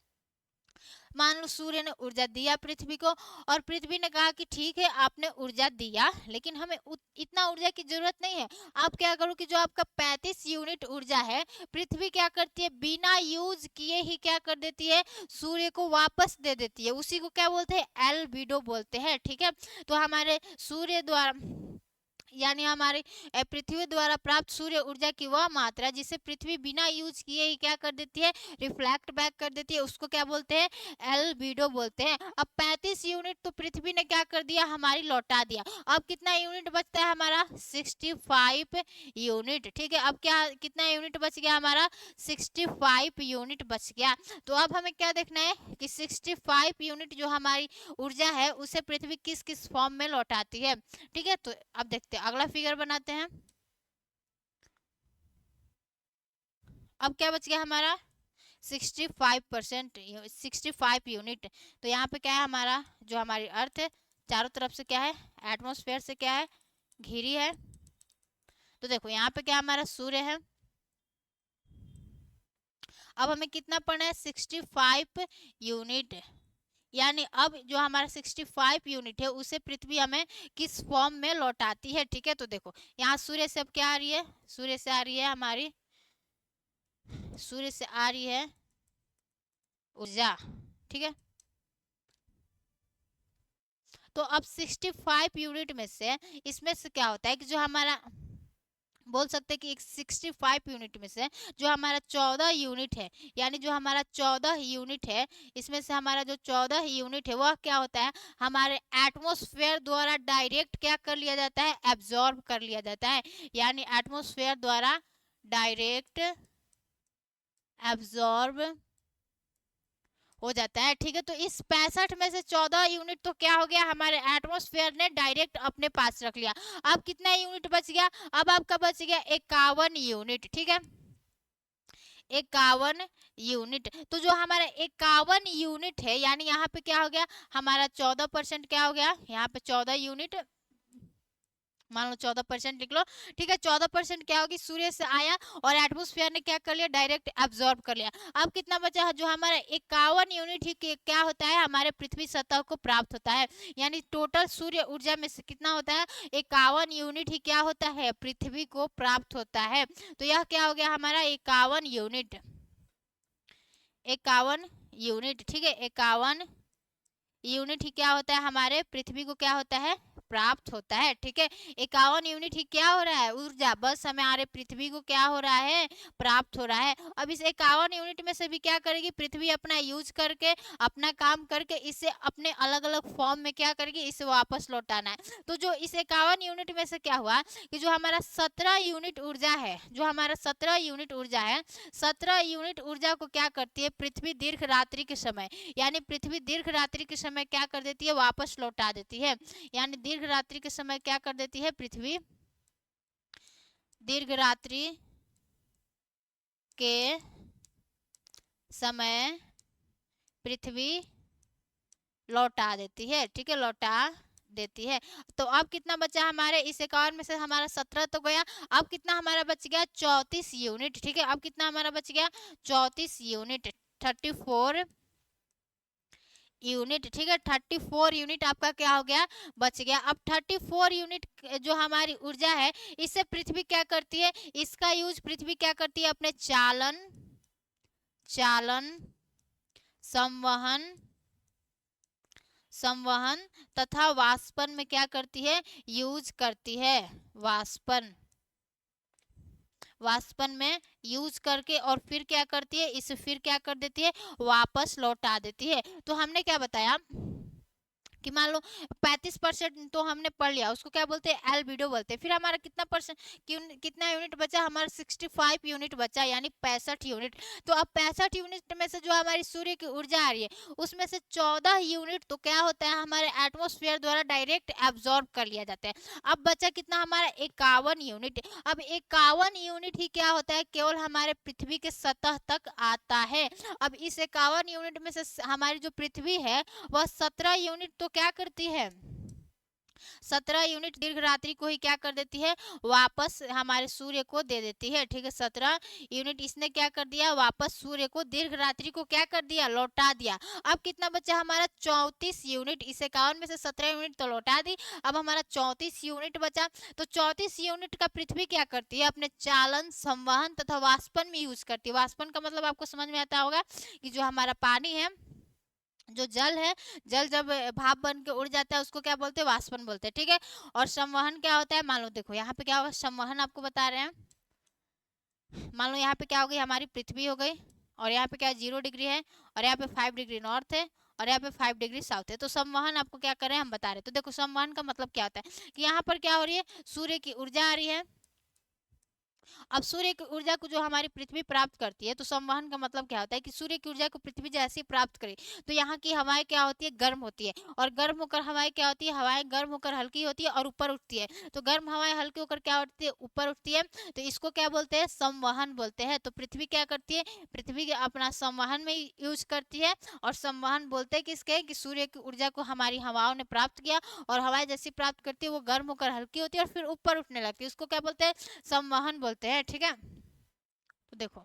मान लो सूर्य ने ऊर्जा दिया पृथ्वी को, और पृथ्वी ने कहा कि ठीक है आपने ऊर्जा दिया, लेकिन हमें इतना ऊर्जा की जरूरत नहीं है। आप क्या करो कि जो आपका 35 यूनिट ऊर्जा है, पृथ्वी क्या करती है, बिना यूज किए ही क्या कर देती है, सूर्य को वापस दे देती है। उसी को क्या बोलते हैं, एल्बिडो बोलते हैं। ठीक है, तो हमारे सूर्य द्वारा यानी हमारी पृथ्वी द्वारा प्राप्त सूर्य ऊर्जा की वह मात्रा जिसे पृथ्वी बिना यूज किए ही क्या कर देती है, रिफ्लेक्ट बैक कर देती है, उसको क्या बोलते हैं, एल्बिडो बोलते हैं। अब 35 यूनिट तो पृथ्वी ने क्या कर दिया, हमारी लौटा दिया। अब कितना यूनिट बचता है हमारा, 65 यूनिट। ठीक है, अब क्या कितना यूनिट बच गया हमारा, 65 यूनिट बच गया। तो अब हमें क्या देखना है कि 65 यूनिट जो हमारी ऊर्जा है उसे पृथ्वी किस किस फॉर्म में लौटाती है। ठीक है, तो अब देखते हैं, अगला फिगर बनाते हैं। अब क्या बच गया हमारा, 65%, 65 यूनिट। तो यहाँ पे क्या है हमारा, जो हमारी अर्थ है चारों तरफ से क्या है, एटमॉस्फेयर से क्या है, घिरी है। तो देखो यहाँ पे क्या हमारा सूर्य है। अब हमें कितना पढ़ना है, 65 यूनिट। यानी अब जो हमारा 65 यूनिट है उसे पृथ्वी हमें किस फॉर्म में लौटाती है। ठीक है, तो देखो यहाँ सूर्य से अब क्या आ रही है, सूर्य से आ रही है हमारी, सूर्य से आ रही है ऊर्जा। ठीक है, तो अब 65 यूनिट में से इसमें से क्या होता है कि जो हमारा बोल सकते हैं कि एक 65 यूनिट में से जो हमारा 14 यूनिट है, यानी जो हमारा 14 यूनिट है, इसमें से हमारा जो 14 यूनिट है वह क्या होता है, हमारे एटमॉस्फेयर द्वारा डायरेक्ट क्या कर लिया जाता है, एब्जॉर्ब कर लिया जाता है। यानी एटमॉस्फेयर द्वारा डायरेक्ट एब्जॉर्ब हो जाता है। ठीक है, तो इस 65 में से 14 यूनिट तो क्या हो गया, हमारे एटमॉस्फेयर ने डायरेक्ट अपने पास रख लिया। अब कितना यूनिट बच गया, अब आपका बच गया 51 यूनिट। ठीक है, 51 यूनिट। तो जो हमारा 51 यूनिट है, यानी यहाँ पे क्या हो गया, हमारा 14% क्या हो गया, यहाँ पे 14 यूनिट मान लो 14% लिख लो। ठीक है, 14% क्या होगी, सूर्य से आया और एटमॉस्फेयर ने क्या कर लिया, डायरेक्ट एब्जॉर्ब कर लिया। अब कितना बचा है, जो हमारा 51 यूनिट ही क्या होता है, हमारे पृथ्वी सतह को प्राप्त होता है। यानी टोटल सूर्य ऊर्जा में से कितना होता है, 51 यूनिट ही क्या होता है, पृथ्वी को प्राप्त होता है। तो यह क्या हो गया हमारा 51 यूनिट, 51 यूनिट। ठीक है, 51 यूनिट ही क्या होता है, हमारे पृथ्वी को क्या होता है, प्राप्त होता है। ठीक है, 51 यूनिट ही क्या हो रहा है, ऊर्जा बस हमारे पृथ्वी को क्या हो रहा है, प्राप्त हो रहा है। अब इस 51 यूनिट में से भी क्या करेगी पृथ्वी, अपना यूज करके अपना काम करके इसे अपने अलग अलग फॉर्म में क्या करेगी, इसे वापस लौटाना है। तो जो इस 51 यूनिट में से क्या हुआ कि जो हमारा 17 यूनिट ऊर्जा है, जो हमारा 17 यूनिट ऊर्जा है, 17 यूनिट ऊर्जा को क्या करती है पृथ्वी दीर्घ रात्रि के समय, यानी पृथ्वी दीर्घ रात्रि के समय क्या कर देती है, वापस लौटा देती है। यानी दीर्घ रात्रि के समय क्या कर देती है पृथ्वी, दीर्घ रात्रि के समय पृथ्वी लौटा देती है। ठीक है, लौटा देती है। तो अब कितना बचा हमारे, इस 51 में से हमारा 17 तो गया, अब कितना हमारा बच गया 34 यूनिट। ठीक है, अब कितना हमारा बच गया 34 यूनिट, 34 यूनिट। ठीक है, 34 यूनिट आपका क्या हो गया, बच गया। अब 34 यूनिट जो हमारी ऊर्जा है इससे पृथ्वी क्या करती है, इसका यूज पृथ्वी क्या करती है, अपने चालन संवहन संवहन तथा वाष्पन में क्या करती है, यूज करती है। वाष्पन में यूज करके और फिर क्या करती है, इसे फिर क्या कर देती है, वापस लौटा देती है। तो हमने क्या बताया कि मान लो 35% तो हमने पढ़ लिया, उसको क्या बोलते हैं, एल्बिडो बोलते हैं। फिर हमारा कितना परसेंट, कितना यूनिट बचा, हमारा 65 यूनिट बचा, यानी 65 यूनिट। तो अब 65 यूनिट में से जो हमारी सूर्य की ऊर्जा आ रही है उसमें से 14 यूनिट तो क्या होता है, हमारे एटमॉस्फेयर द्वारा डायरेक्ट एब्जॉर्ब कर लिया जाता है। अब बचा कितना हमारा 51 यूनिट। अब 51 यूनिट ही क्या होता है, केवल हमारे पृथ्वी के सतह तक आता है। अब इस 51 यूनिट में से हमारी जो पृथ्वी है वह 17 यूनिट तो क्या करती है, 17 यूनिट दीर्घ रात्रि को ही क्या कर देती है, वापस हमारे सूर्य को दे देती है। ठीक है, 17 यूनिट इसने क्या कर दिया, वापस सूर्य को दीर्घ रात्रि को क्या कर दिया, लौटा दिया। अब कितना बचा हमारा, 34 यूनिट। इस 51 में से 17 यूनिट तो लौटा दी, अब हमारा 34 यूनिट बचा। तो 34 यूनिट का पृथ्वी क्या करती है, अपने चालन, संवहन तथा वाष्पन में यूज करती है। वाष्पन का मतलब आपको समझ में आता होगा कि जो हमारा पानी है, जो जल है, जल जब भाप बन के उड़ जाता है उसको क्या बोलते हैं, वाष्पन बोलते हैं। ठीक है, और संवहन क्या होता है, मान लो देखो यहाँ पे क्या होगा, संवहन आपको बता रहे हैं। मान लो यहाँ पे क्या हो गई, हमारी पृथ्वी हो गई, और यहाँ पे क्या 0 डिग्री है, और यहाँ पे 5 डिग्री नॉर्थ है, और यहाँ पे 5 डिग्री साउथ है। तो संवहन आपको क्या कर रहे हैं, हम बता रहे हैं। तो देखो संवहन का मतलब क्या होता है कि यहाँ पर क्या हो रही है, सूर्य की ऊर्जा आ रही है। अब सूर्य की ऊर्जा को जो हमारी पृथ्वी प्राप्त करती है, तो संवहन का मतलब क्या होता है कि सूर्य की ऊर्जा को पृथ्वी जैसे ही प्राप्त करे तो यहाँ की हवाएं क्या होती है, गर्म होती है, और गर्म होकर हवाएं क्या होती है, हवाएं गर्म होकर हल्की होती है और ऊपर उठती है। तो गर्म हवाएं हल्की होकर क्या होती है, ऊपर उठती है। तो इसको क्या बोलते हैं, संवहन बोलते हैं। तो पृथ्वी क्या करती है, पृथ्वी अपना संवहन में यूज करती है। और संवहन बोलते हैं किसके, कि सूर्य की ऊर्जा को हमारी हवाओं ने प्राप्त किया, और हवाएं जैसी प्राप्त करती है वो गर्म होकर हल्की होती है और फिर ऊपर उठने लगती है, उसको क्या बोलते हैं, संवहन बोलते हैं। ठीक है, तो देखो,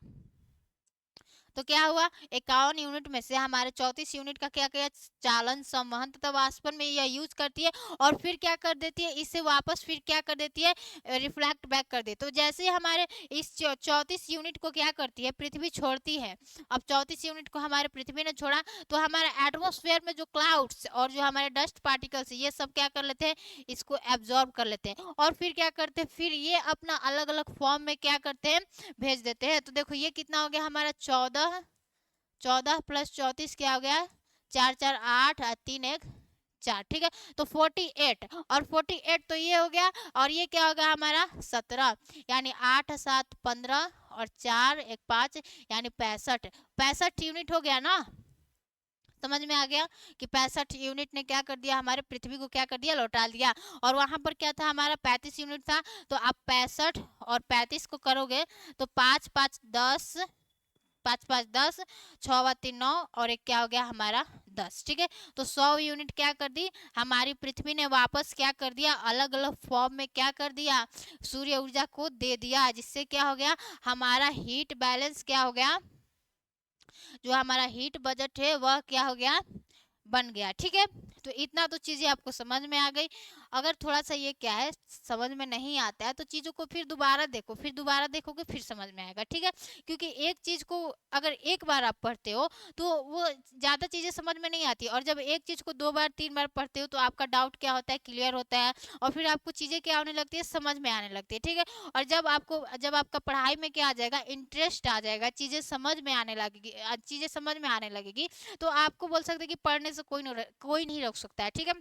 तो क्या हुआ, 51 यूनिट में से हमारे 34 यूनिट का क्या किया, चालन, संवहन तथा वाष्पन में यह यूज करती है, और फिर क्या कर देती है, इससे वापस फिर क्या कर देती है, रिफ्लेक्ट बैक कर देती है। तो जैसे ही हमारे इस 34 यूनिट को क्या करती है, पृथ्वी छोड़ती है। अब 34 यूनिट को हमारे पृथ्वी ने छोड़ा, तो हमारे एटमोस्फेयर में जो क्लाउड्स और जो हमारे डस्ट पार्टिकल्स ये सब क्या कर लेते हैं, इसको एब्जॉर्ब कर लेते हैं, और फिर क्या करते हैं, फिर ये अपना अलग अलग फॉर्म में क्या करते हैं, भेज देते हैं। तो देखो ये कितना हो गया हमारा, 14 प्लस 34 क्या हो गया, 4 4 8 और 3 1 4। ठीक है, तो 48, और 48 तो ये हो गया, और ये क्या होगा हमारा 17, यानी 8 7 15 और 4 1 5, यानी 65 यूनिट हो गया ना। समझ में आ गया कि 65 यूनिट ने क्या कर दिया, हमारे पृथ्वी को क्या कर दिया, लौटा दिया। और वहां पर क्या था, हमारा 35 यूनिट था। तो आप 65 और 35 को करोगे तो 5 5 10, 5 5 10, 6 3 9, और एक क्या हो गया हमारा 10। ठीक है, तो 100 यूनिट क्या कर दी, हमारी पृथ्वी ने वापस क्या कर दिया, अलग अलग फॉर्म में क्या कर दिया, सूर्य ऊर्जा को दे दिया, जिससे क्या हो गया, हमारा हीट बैलेंस क्या हो गया, जो हमारा हीट बजट है वह क्या हो गया, बन गया। ठीक है, तो इतना तो चीजें आपको समझ में आ गई। अगर थोड़ा सा ये क्या है, समझ में नहीं आता है तो चीजों को फिर दोबारा देखो, फिर दोबारा देखोगे फिर समझ में आएगा। ठीक है, क्योंकि एक चीज को अगर एक बार आप पढ़ते हो तो वो ज्यादा चीजें समझ में नहीं आती, और जब एक चीज को 2 बार 3 बार पढ़ते हो तो आपका डाउट क्या होता है, क्लियर होता है, और फिर आपको चीजें क्या होने लगती है, समझ में आने लगती है। ठीक है, और जब आपका पढ़ाई में क्या आ जाएगा, इंटरेस्ट आ जाएगा, चीजें समझ में आने लगेगी, चीजें समझ में आने लगेगी, तो आपको बोल सकते हैं कि पढ़ने से कोई नहीं रोक सकता है। ठीक है,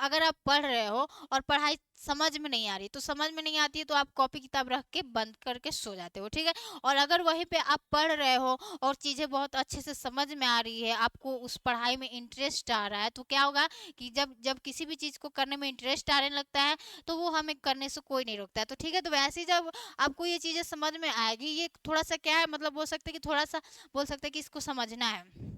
अगर आप पढ़ रहे हो और पढ़ाई समझ में नहीं आ रही, तो समझ में नहीं आती है तो आप कॉपी किताब रख के बंद करके सो जाते हो। ठीक है, और अगर वहीं पे आप पढ़ रहे हो और चीज़ें बहुत अच्छे से समझ में आ रही है, आपको उस पढ़ाई में इंटरेस्ट आ रहा है, तो क्या होगा कि जब जब किसी भी चीज़ को करने में इंटरेस्ट आने लगता है तो वो हमें करने से कोई नहीं रोकता है। तो ठीक है, तो वैसे ही जब आपको ये चीज़ें समझ में आएगी, ये थोड़ा सा क्या है, मतलब बोल सकते हैं कि थोड़ा सा बोल सकते हैं कि इसको समझना है।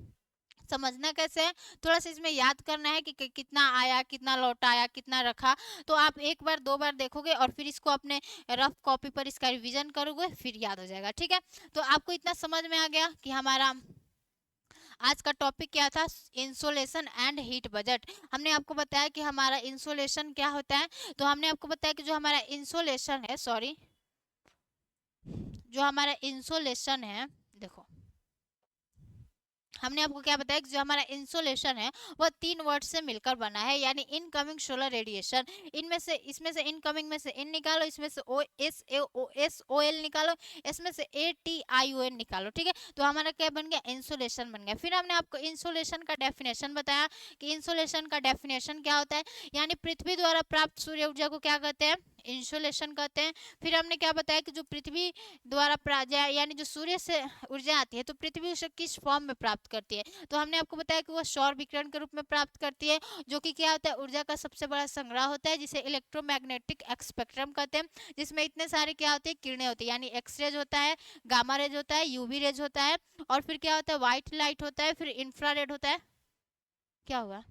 समझना कैसे है, थोड़ा सा इसमें याद करना है कि कितना आया, कितना लौटा आया, कितना रखा। तो आप एक बार 2 बार देखोगे और फिर इसको अपने रफ कॉपी पर इसका रिवीजन करोगे, फिर याद हो जाएगा। ठीक है, तो आपको इतना समझ में आ गया कि हमारा आज का टॉपिक क्या था, इंसोलेशन एंड हीट बजट। हमने आपको बताया कि हमारा इंसोलेशन क्या होता है। तो हमने आपको बताया कि जो हमारा इंसोलेशन है, सॉरी, जो हमारा इंसोलेशन है, देखो हमने आपको क्या बताया कि जो हमारा इंसोलेशन है वह 3 वर्ड से मिलकर बना है, यानी इनकमिंग सोलर रेडिएशन। इसमें से इनकमिंग में से इन निकालो, इसमें से ओ एल निकालो, इसमें से ATION निकालो। ठीक है, तो हमारा क्या बन गया, इंसोलेशन बन गया। फिर हमने आपको इंसोलेशन का डेफिनेशन बताया कि इंसोलेशन का डेफिनेशन क्या होता है, यानी पृथ्वी द्वारा प्राप्त सूर्य ऊर्जा को क्या कहते हैं, इंसोलेशन कहते हैं। फिर हमने क्या बताया कि जो पृथ्वी द्वारा यानी जो सूर्य से ऊर्जा आती है तो पृथ्वी उसे किस फॉर्म में प्राप्त करती है, तो हमने आपको बताया कि वह सौर विकिरण के रूप में प्राप्त करती है, जो कि क्या होता है, ऊर्जा का सबसे बड़ा संग्रह होता है, जिसे इलेक्ट्रोमैग्नेटिक स्पेक्ट्रम कहते हैं, जिसमें इतने सारे क्या होते हैं, किरणें होती है, यानी एक्सरेज होता है, गामा रेज होता है, यूवी रेज होता है, और फिर क्या होता है, व्हाइट लाइट होता है, फिर इंफ्रारेड होता है। क्या हुआ,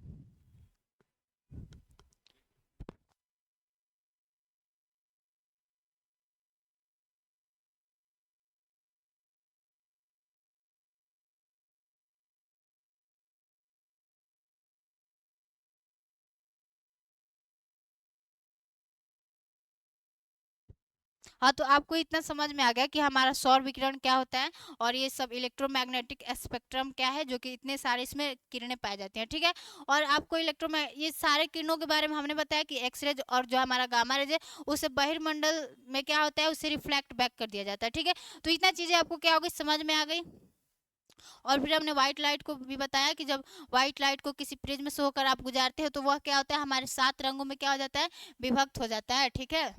हाँ, तो आपको इतना समझ में आ गया कि हमारा सौर विकिरण क्या होता है और ये सब इलेक्ट्रोमैग्नेटिक स्पेक्ट्रम क्या है, जो कि इतने सारे इसमें किरणें पाई जाती हैं, ठीक है। और आपको ये सारे किरणों के बारे में हमने बताया कि एक्सरे और जो हमारा गामा रेज है उसे बहिर्मंडल में क्या होता है, उसे रिफ्लेक्ट बैक कर दिया जाता है, ठीक है। तो इतना चीजें आपको क्या हो गई, समझ में आ गई। और फिर हमने व्हाइट लाइट को भी बताया कि जब व्हाइट लाइट को किसी प्रिज्म से होकर आप गुजारते हो तो वह क्या होता है, हमारे 7 रंगों में क्या हो जाता है, विभक्त हो जाता है, ठीक है।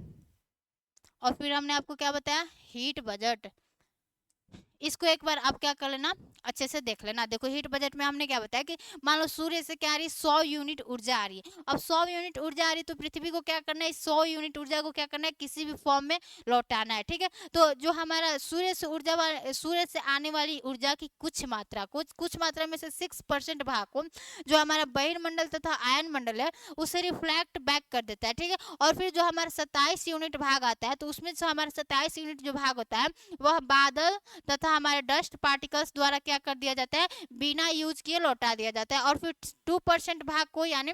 और फिर हमने आपको क्या बताया, हीट बजट। इसको एक बार आप क्या कर लेना, अच्छे से देख लेना। देखो हीट बजट में हमने क्या बताया कि मान लो सूर्य से क्या आ रही है, 100 यूनिट ऊर्जा आ रही है। अब 100 यूनिट ऊर्जा आ रही है तो पृथ्वी को क्या करना है, 100 यूनिट ऊर्जा को क्या करना है, किसी भी फॉर्म में लौटाना है, ठीक है। तो जो हमारा सूर्य से आने वाली ऊर्जा की कुछ मात्रा में से 6% भाग को जो हमारा बहिर्मंडल तथा आयन मंडल है उसे रिफ्लेक्ट बैक कर देता है, ठीक है। और फिर जो हमारा 27 यूनिट भाग आता है, तो उसमें से हमारा 27 यूनिट जो भाग होता है वह बादल तथा हमारे डस्ट पार्टिकल्स द्वारा क्या कर दिया जाता है, बिना यूज किए लौटा दिया जाता है। और फिर 2% भाग को, यानी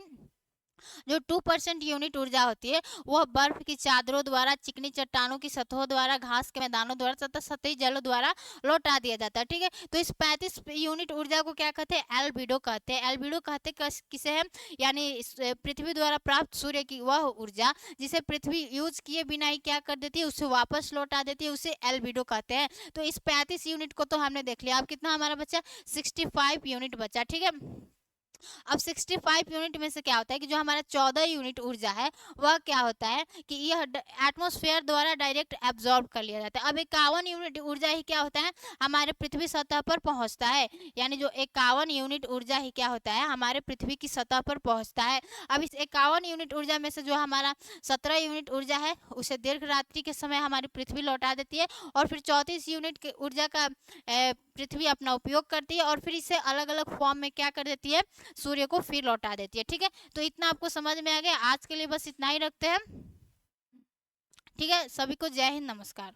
जो 2% यूनिट ऊर्जा होती है वह बर्फ की चादरों द्वारा, चिकनी चट्टानों की सतहों द्वारा, घास के मैदानों द्वारा तथा सतही जलों द्वारा लौटा दिया जाता है, ठीक है। तो इस 35 यूनिट ऊर्जा को क्या कहते हैं, एल्बिडो कहते हैं। एल्बिडो कहते किसे है, यानी पृथ्वी द्वारा प्राप्त सूर्य की वह ऊर्जा जिसे पृथ्वी यूज किए बिना ही क्या कर देती है, उसे वापस लौटा देती है, उसे एल्बिडो कहते हैं। तो इस 35 यूनिट को तो हमने देख लिया। अब कितना हमारा बचा, 65 यूनिट बचा, ठीक है। अब 65 यूनिट में से क्या होता है कि जो हमारा 14 यूनिट ऊर्जा है वह क्या होता है कि यह एटमॉस्फेयर द्वारा डायरेक्ट एब्जॉर्ब कर लिया जाता है। अब 51 यूनिट ऊर्जा ही क्या होता है, हमारे पृथ्वी सतह पर पहुंचता है। यानी जो 51 यूनिट ऊर्जा ही क्या होता है, हमारे पृथ्वी की सतह पर पहुंचता है। अब इस 51 यूनिट ऊर्जा में से जो हमारा 17 यूनिट ऊर्जा है उसे दीर्घ रात्रि के समय हमारी पृथ्वी लौटा देती है। और फिर 34 यूनिट की ऊर्जा का पृथ्वी अपना उपयोग करती है और फिर इसे अलग अलग फॉर्म में क्या कर देती है, सूर्य को फिर लौटा देती है, ठीक है। तो इतना आपको समझ में आ गया। आज के लिए बस इतना ही रखते हैं, ठीक है। सभी को जय हिंद, नमस्कार।